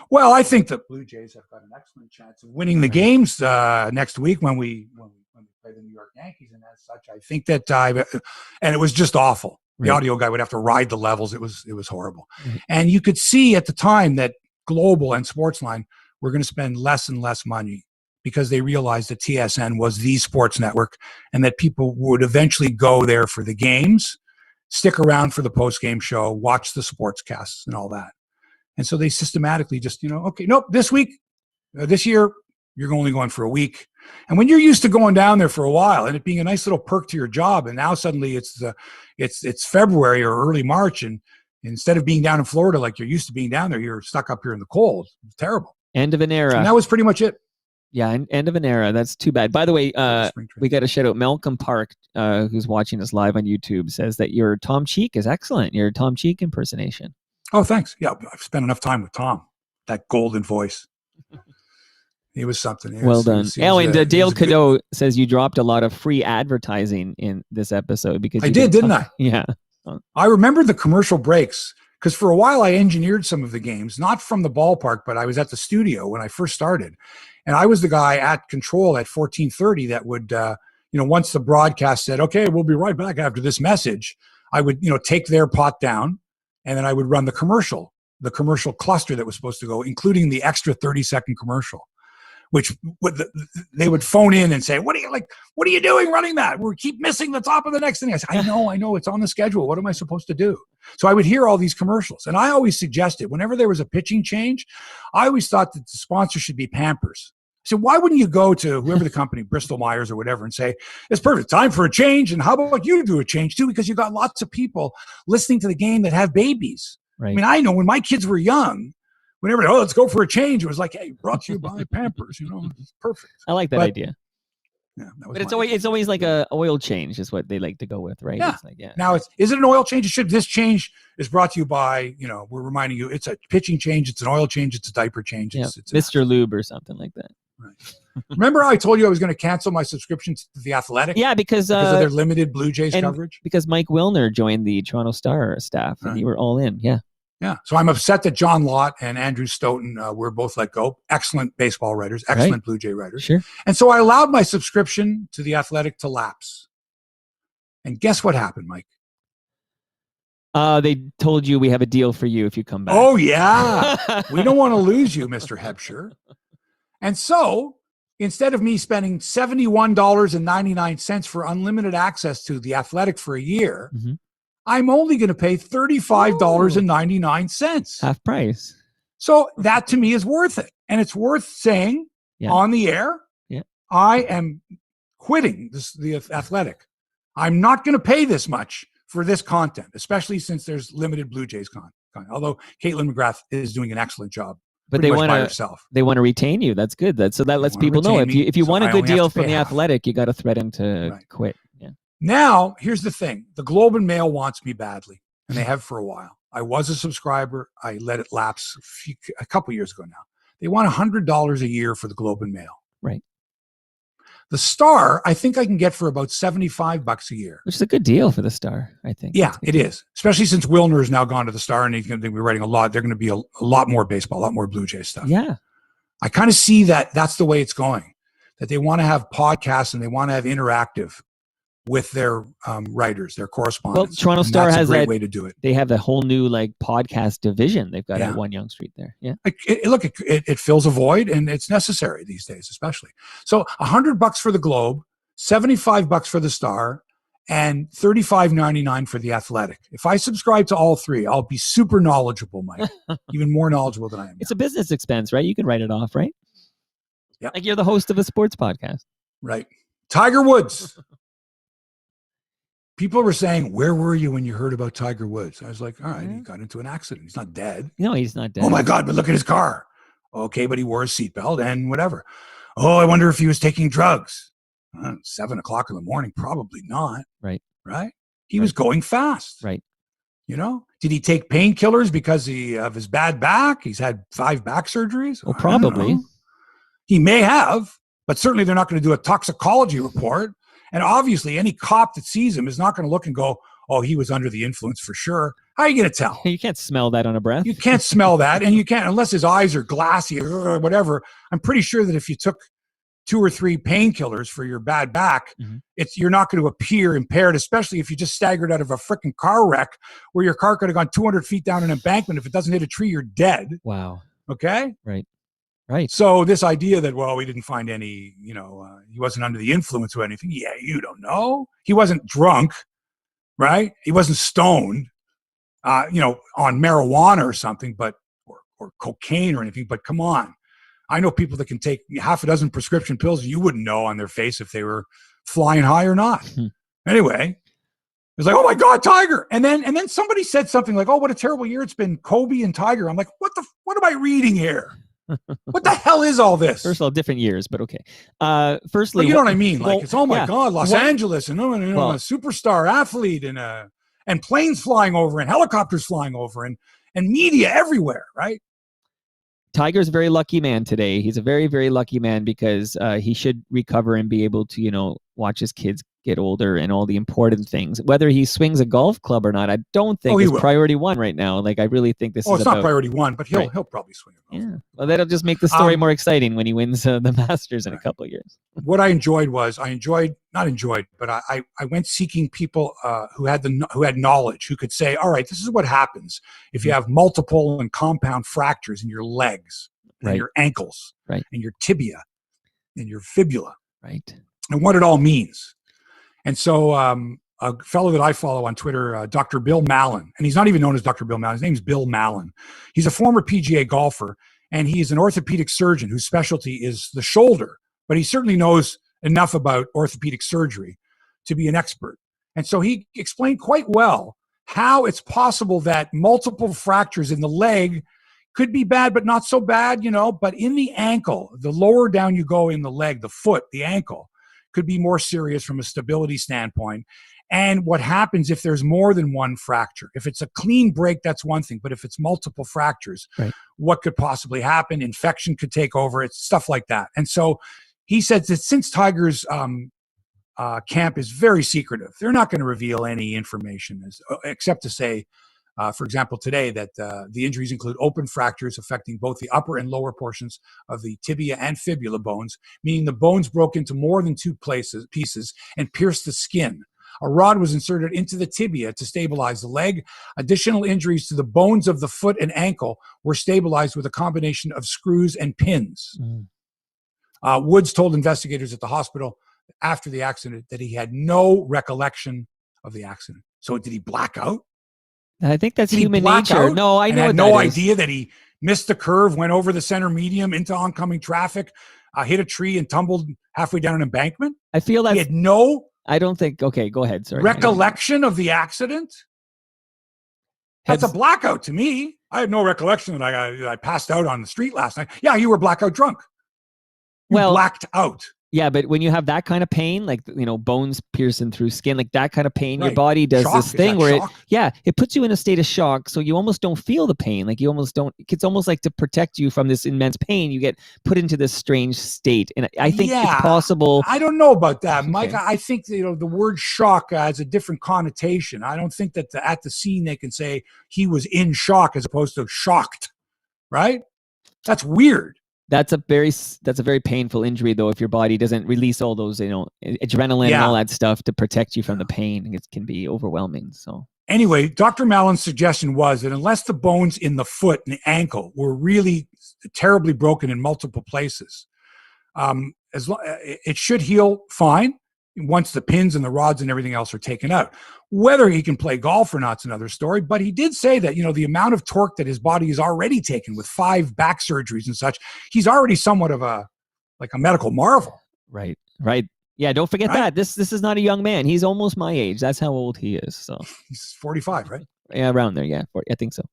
Speaker 1: Well, I think the Bluejays have got an excellent chance of winning the games next week when we play the New York Yankees, and as such, I think that and it was just awful. The audio guy would have to ride the levels. It was horrible, and you could see at the time that Global and Sportsline were going to spend less and less money because they realized that TSN was the sports network, and that people would eventually go there for the games, stick around for the post-game show, watch the sportscasts, and all that. And so they systematically just, okay, nope, this year, you're only going for a week. And when you're used to going down there for a while and it being a nice little perk to your job, and now suddenly it's February or early March, and instead of being down in Florida like you're used to being down there, you're stuck up here in the cold. It's terrible.
Speaker 2: End of an era.
Speaker 1: And that was pretty much it.
Speaker 2: Yeah, end of an era. That's too bad. By the way, we got to shout out Malcolm Park, who's watching us live on YouTube, says that your Tom Cheek is excellent. Your Tom Cheek impersonation.
Speaker 1: Oh, thanks. Yeah, I've spent enough time with Tom. That golden voice. He was something.
Speaker 2: Well done. Dale Cadeau says you dropped a lot of free advertising in this episode because
Speaker 1: I did, didn't I?
Speaker 2: Yeah.
Speaker 1: I remember the commercial breaks because for a while I engineered some of the games, not from the ballpark, but I was at the studio when I first started. And I was the guy at control at 14:30 that would, once the broadcast said, okay, we'll be right back after this message, I would, take their pot down. And then I would run the commercial cluster that was supposed to go, including the extra 30-second commercial, which they would phone in and say, what are you doing running that? We keep missing the top of the next thing. I said, I know, it's on the schedule. What am I supposed to do? So I would hear all these commercials. And I always suggested, whenever there was a pitching change, I always thought that the sponsor should be Pampers. I said, why wouldn't you go to whoever the company, Bristol Myers or whatever, and say, it's perfect, time for a change, and how about you do a change too? Because you got lots of people listening to the game that have babies. Right. I mean, I know when my kids were young, whenever, let's go for a change, it was like, hey, brought to you by Pampers, it's perfect.
Speaker 2: I like that idea.
Speaker 1: Yeah,
Speaker 2: but it's always like a oil change is what they like to go with, right?
Speaker 1: Yeah.
Speaker 2: It's like,
Speaker 1: Now, is it an oil change? This change is brought to you by, we're reminding you, it's a pitching change, it's an oil change, it's a diaper change. It's
Speaker 2: Mr. Lube or something like that.
Speaker 1: Remember how I told you I was going to cancel my subscription to The Athletic?
Speaker 2: Yeah, because
Speaker 1: of their limited Blue Jays coverage?
Speaker 2: Because Mike Wilner joined the Toronto Star staff, and you were all in. Yeah.
Speaker 1: Yeah. So I'm upset that John Lott and Andrew Stoughton were both let go. Excellent baseball writers, excellent Blue Jay writers.
Speaker 2: Sure.
Speaker 1: And so I allowed my subscription to The Athletic to lapse. And guess what happened, Mike?
Speaker 2: They told you we have a deal for you if you come back.
Speaker 1: Oh, yeah. We don't want to lose you, Mr. Hebsher. And so instead of me spending $71.99 for unlimited access to The Athletic for a year, I'm only going to pay $35.99.
Speaker 2: Half price.
Speaker 1: So that to me is worth it. And it's worth saying on the air, I am quitting The Athletic. I'm not going to pay this much for this content, especially since there's limited Blue Jays content. Although Caitlin McGrath is doing an excellent job.
Speaker 2: But they want to retain you. That's good. So that lets people know if you want a good deal from The Athletic, you got to threaten to quit. Yeah.
Speaker 1: Now, here's the thing. The Globe and Mail wants me badly, and they have for a while. I was a subscriber. I let it lapse a couple years ago now. They want $100 a year for the Globe and Mail.
Speaker 2: Right.
Speaker 1: The Star, I think I can get for about $75 a year.
Speaker 2: Which is a good deal for the Star, I think.
Speaker 1: Yeah, it is. Especially since Wilner has now gone to the Star and he's going to be writing a lot. They're going to be a lot more baseball, a lot more Blue Jay stuff.
Speaker 2: Yeah.
Speaker 1: I kind of see that that's the way it's going, that they want to have podcasts and they want to have interactive with their writers, their correspondents.
Speaker 2: Well, Toronto Star has a
Speaker 1: great way to do it.
Speaker 2: They have a whole new podcast division they've got at 1 Yonge Street there. Yeah.
Speaker 1: It fills a void, and it's necessary these days, especially. So $100 for the Globe, $75 for the Star, and $35.99 for The Athletic. If I subscribe to all three, I'll be super knowledgeable, Mike. Even more knowledgeable than I am.
Speaker 2: It's a business expense, right? You can write it off, right?
Speaker 1: Yeah.
Speaker 2: Like you're the host of a sports podcast.
Speaker 1: Right. Tiger Woods. People were saying, where were you when you heard about Tiger Woods? I was like, all right, he got into an accident. He's not dead.
Speaker 2: No, he's not dead.
Speaker 1: Oh, my God, but look at his car. Okay, but he wore a seatbelt and whatever. Oh, I wonder if he was taking drugs. 7 o'clock in the morning, probably not.
Speaker 2: Right.
Speaker 1: He was going fast.
Speaker 2: Right.
Speaker 1: You know, did he take painkillers because of his bad back? He's had 5 back surgeries.
Speaker 2: Well, probably.
Speaker 1: He may have, but certainly they're not going to do a toxicology report. And obviously, any cop that sees him is not going to look and go, oh, he was under the influence for sure. How are you going to tell?
Speaker 2: You can't smell that on a breath.
Speaker 1: You can't smell that. And you can't, unless his eyes are glassy or whatever. I'm pretty sure that if you took 2 or 3 painkillers for your bad back, you're not going to appear impaired, especially if you just staggered out of a freaking car wreck where your car could have gone 200 feet down an embankment. If it doesn't hit a tree, you're dead.
Speaker 2: Wow.
Speaker 1: Okay?
Speaker 2: Right.
Speaker 1: So this idea that, well, we didn't find any, he wasn't under the influence or anything. Yeah, you don't know. He wasn't drunk, right? He wasn't stoned, on marijuana or something, or cocaine or anything. But come on. I know people that can take half a dozen prescription pills. You wouldn't know on their face if they were flying high or not. Anyway, it was like, oh my God, Tiger. And then somebody said something like, oh, what a terrible year it's been, Kobe and Tiger. I'm like, what am I reading here? What the hell is all this?
Speaker 2: First of all, different years, but okay. Firstly,
Speaker 1: but you know what I mean? Like, it's, oh my God, Los Angeles, and a superstar athlete, and planes flying over, and helicopters flying over, and media everywhere, right?
Speaker 2: Tiger's a very lucky man today. He's a very, very lucky man because he should recover and be able to, watch his kids get older and all the important things. Whether he swings a golf club or not, I don't think is priority 1 right now. Like, I really think this is
Speaker 1: it's not priority 1, but he'll probably swing a golf club.
Speaker 2: Yeah. Well, that'll just make the story more exciting when he wins the Masters in a couple of years.
Speaker 1: What I enjoyed was, but I went seeking people who had knowledge, who could say, all right, this is what happens if you have multiple and compound fractures in your legs, and your ankles, and your tibia, and your fibula.
Speaker 2: Right.
Speaker 1: And what it all means. And so a fellow that I follow on Twitter, Dr. Bill Mallon, and he's not even known as Dr. Bill Mallon. His name's Bill Mallon. He's a former PGA golfer, and he's an orthopedic surgeon whose specialty is the shoulder, but he certainly knows enough about orthopedic surgery to be an expert. And so he explained quite well how it's possible that multiple fractures in the leg could be bad, but not so bad, but in the ankle, the lower down you go in the leg, the foot, the ankle, could be more serious from a stability standpoint. and what happens if there's more than one fracture. If it's a clean break, that's one thing, but if it's multiple fractures,
Speaker 2: Right.
Speaker 1: what could possibly happen? Infection could take over. It's stuff like that. And so he said that since Tiger's camp is very secretive, they're not going to reveal any information except to say, for example, today that the injuries include open fractures affecting both the upper and lower portions of the tibia and fibula bones, meaning the bones broke into more than two pieces and pierced the skin. A rod was inserted into the tibia to stabilize the leg. Additional injuries to the bones of the foot and ankle were stabilized with a combination of screws and pins. Woods told investigators at the hospital after the accident that he had no recollection of the accident. So did he black out?
Speaker 2: I think that's
Speaker 1: Did
Speaker 2: human nature. No, I know
Speaker 1: had
Speaker 2: what
Speaker 1: no
Speaker 2: that is.
Speaker 1: idea that he missed the curve, went over the center medium into oncoming traffic, hit a tree and tumbled halfway down an embankment.
Speaker 2: I feel that
Speaker 1: He had no
Speaker 2: I don't think. Okay, go ahead. Sorry.
Speaker 1: recollection of the accident. That's a blackout to me. I had no recollection that I passed out on the street last night. Yeah, you were blackout drunk. You blacked out.
Speaker 2: Yeah, but when you have that kind of pain, like, bones piercing through skin, like that kind of pain, your
Speaker 1: Right.
Speaker 2: body does
Speaker 1: Shock.
Speaker 2: this
Speaker 1: Is
Speaker 2: thing
Speaker 1: that
Speaker 2: where
Speaker 1: shock?
Speaker 2: it puts you in a state of shock. So you almost don't feel the pain. Like you almost don't, it's almost like to protect you from this immense pain, you get put into this strange state. And I think it's possible.
Speaker 1: I don't know about that, Mike.
Speaker 2: Okay.
Speaker 1: I think the word shock has a different connotation. I don't think that at the scene they can say he was in shock as opposed to shocked, right? That's weird.
Speaker 2: That's a very painful injury, though, if your body doesn't release all those, adrenaline and all that stuff to protect you from the pain. It can be overwhelming. So
Speaker 1: anyway, Dr. Mallon's suggestion was that unless the bones in the foot and the ankle were really terribly broken in multiple places, it should heal fine once the pins and the rods and everything else are taken out. Whether he can play golf or not is another story, but he did say that, the amount of torque that his body has already taken with 5 back surgeries and such, he's already somewhat of a medical marvel.
Speaker 2: Right. Yeah, don't forget that. This is not a young man. He's almost my age. That's how old he is. So
Speaker 1: he's 45, right?
Speaker 2: Yeah, around there. Yeah, I think so.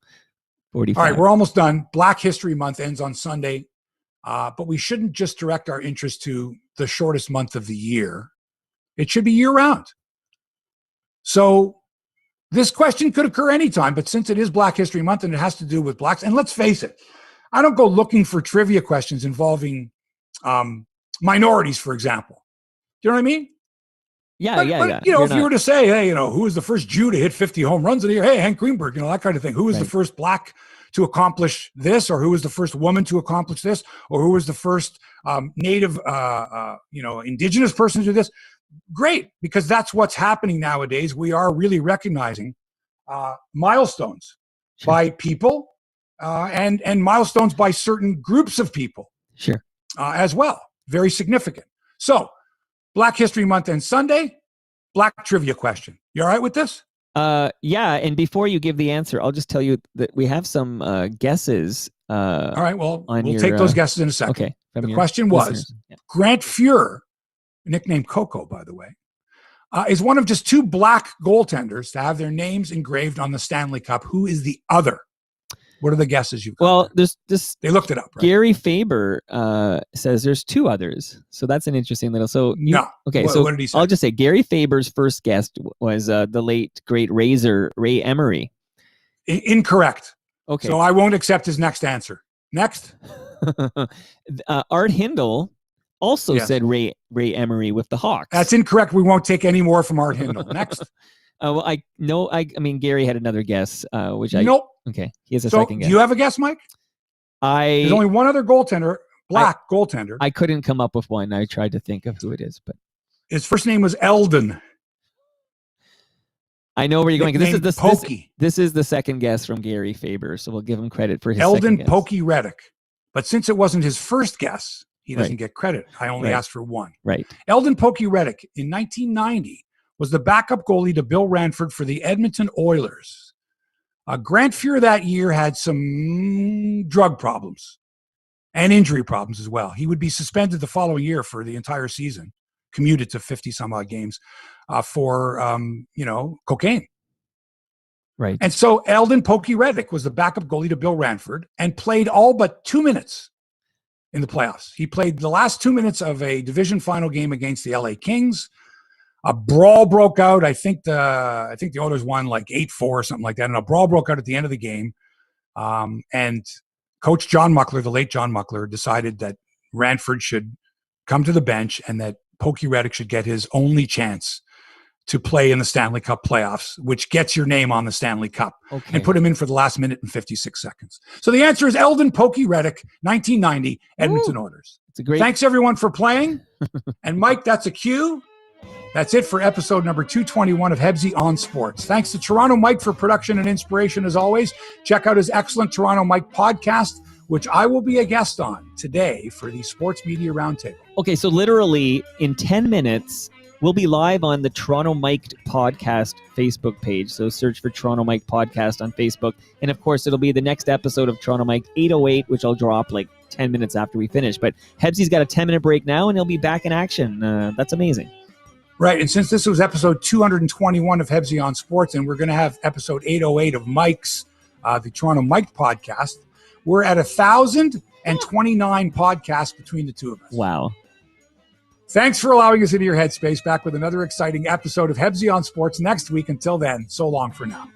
Speaker 2: 45.
Speaker 1: All right, we're almost done. Black History Month ends on Sunday, but we shouldn't just direct our interest to the shortest month of the year. It should be year-round. So this question could occur anytime, but since it is Black History Month and it has to do with blacks, and let's face it, I don't go looking for trivia questions involving minorities, for example. Do you know what I mean?
Speaker 2: Yeah.
Speaker 1: If you were to say, hey, who was the first Jew to hit 50 home runs in a year? Hey, Hank Greenberg, that kind of thing. Who was the first black to accomplish this, or who was the first woman to accomplish this, or who was the first native, indigenous person to do this? Great, because that's what's happening nowadays. We are really recognizing milestones by people and milestones by certain groups of people.
Speaker 2: Sure.
Speaker 1: As well. Very significant. So, Black History Month and Sunday, black trivia question. You all right with this?
Speaker 2: Yeah, and before you give the answer, I'll just tell you that we have some guesses.
Speaker 1: All right, well, we'll take those guesses in a second.
Speaker 2: Okay.
Speaker 1: The question was, Grant Fuhr, nicknamed Coco, by the way, is one of just 2 black goaltenders to have their names engraved on the Stanley Cup. Who is the other? What are the guesses you've got?
Speaker 2: Well, there's this.
Speaker 1: They looked it up. Right?
Speaker 2: Gary Faber says there's 2 others, so that's an interesting little. So
Speaker 1: no.
Speaker 2: Okay,
Speaker 1: what did he say?
Speaker 2: I'll just say Gary Faber's first guest was the late great Razor Ray Emery.
Speaker 1: Incorrect.
Speaker 2: Okay,
Speaker 1: so I won't accept his next answer. Next,
Speaker 2: Art Hindle also said Ray Emery with the Hawks.
Speaker 1: That's incorrect. We won't take any more from Art Hindle. Next.
Speaker 2: I mean, Gary had another guess, which
Speaker 1: Nope.
Speaker 2: Okay, he has a second guess.
Speaker 1: Do you have a guess, Mike? There's only one other goaltender, goaltender.
Speaker 2: I couldn't come up with one. I tried to think of who it is, but
Speaker 1: his first name was Eldon.
Speaker 2: I know where you're going. This is the second guess from Gary Faber, so we'll give him credit for his
Speaker 1: Eldon
Speaker 2: second guess.
Speaker 1: Pokey Reddick. But since it wasn't his first guess, he doesn't get credit. I only asked for one.
Speaker 2: Right.
Speaker 1: Eldon Pokey Reddick in 1990 was the backup goalie to Bill Ranford for the Edmonton Oilers. Grant Fuhr that year had some drug problems and injury problems as well. He would be suspended the following year for the entire season, commuted to 50 some odd games for cocaine.
Speaker 2: Right.
Speaker 1: And so Eldon Pokey Reddick was the backup goalie to Bill Ranford and played all but 2 minutes in the playoffs. He played the last 2 minutes of a division final game against the LA Kings. A brawl broke out. I think the Oilers won like 8-4 or something like that. And a brawl broke out at the end of the game. And Coach John Muckler, the late John Muckler, decided that Ranford should come to the bench and that Pokey Reddick should get his only chance to play in the Stanley Cup playoffs, which gets your name on the Stanley Cup, and put him in for the last minute and 56 seconds. So the answer is Eldon Pokey Reddick, 1990, Edmonton Oilers.
Speaker 2: It's a great.
Speaker 1: Thanks, everyone, for playing. And, Mike, that's a cue. That's it for episode number 221 of Hebsy on Sports. Thanks to Toronto Mike for production and inspiration, as always. Check out his excellent Toronto Mike podcast, which I will be a guest on today for the Sports Media Roundtable.
Speaker 2: Okay, so literally in 10 minutes, we'll be live on the Toronto Mike podcast Facebook page. So search for Toronto Mike podcast on Facebook. And of course, it'll be the next episode of Toronto Mike 808, which I'll drop like 10 minutes after we finish. But Hebsy's got a 10-minute break now, and he'll be back in action. That's amazing.
Speaker 1: Right, and since this was episode 221 of Hebsy on Sports, and we're going to have episode 808 of Mike's, the Toronto Mike podcast, we're at 1,029 podcasts between the two of us.
Speaker 2: Wow.
Speaker 1: Thanks for allowing us into your headspace. Back with another exciting episode of Hebsy on Sports next week. Until then, so long for now.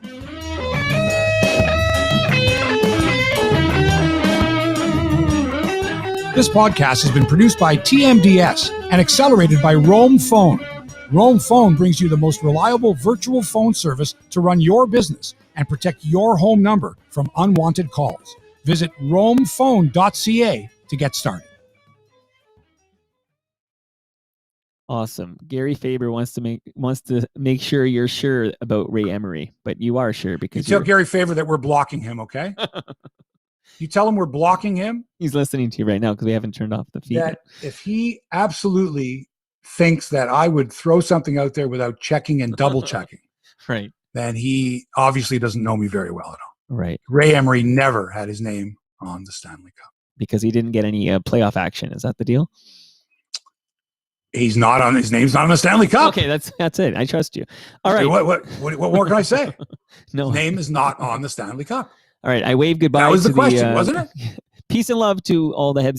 Speaker 1: This podcast has been produced by TMDS and accelerated by Roam Phone. Roam Phone brings you the most reliable virtual phone service to run your business and protect your home number from unwanted calls. Visit roamphone.ca to get started.
Speaker 2: Awesome. Gary Faber wants to make sure you're sure about Ray Emery, but you are sure because
Speaker 1: you tell Gary Faber that we're blocking him, okay? You tell him we're blocking him.
Speaker 2: He's listening to you right now because we haven't turned off the feed.
Speaker 1: That if he absolutely thinks that I would throw something out there without checking and double checking,
Speaker 2: right,
Speaker 1: then he obviously doesn't know me very well at all.
Speaker 2: Right.
Speaker 1: Ray Emery never had his name on the Stanley Cup
Speaker 2: because he didn't get any playoff action. Is that the deal?
Speaker 1: He's not on. His name's not on the Stanley Cup.
Speaker 2: Okay, that's it. I trust you. All right.
Speaker 1: What more can I say?
Speaker 2: No,
Speaker 1: his name is not on the Stanley Cup.
Speaker 2: All right. I wave goodbye.
Speaker 1: That was the
Speaker 2: to
Speaker 1: question, wasn't it?
Speaker 2: Peace and love to all the Hebs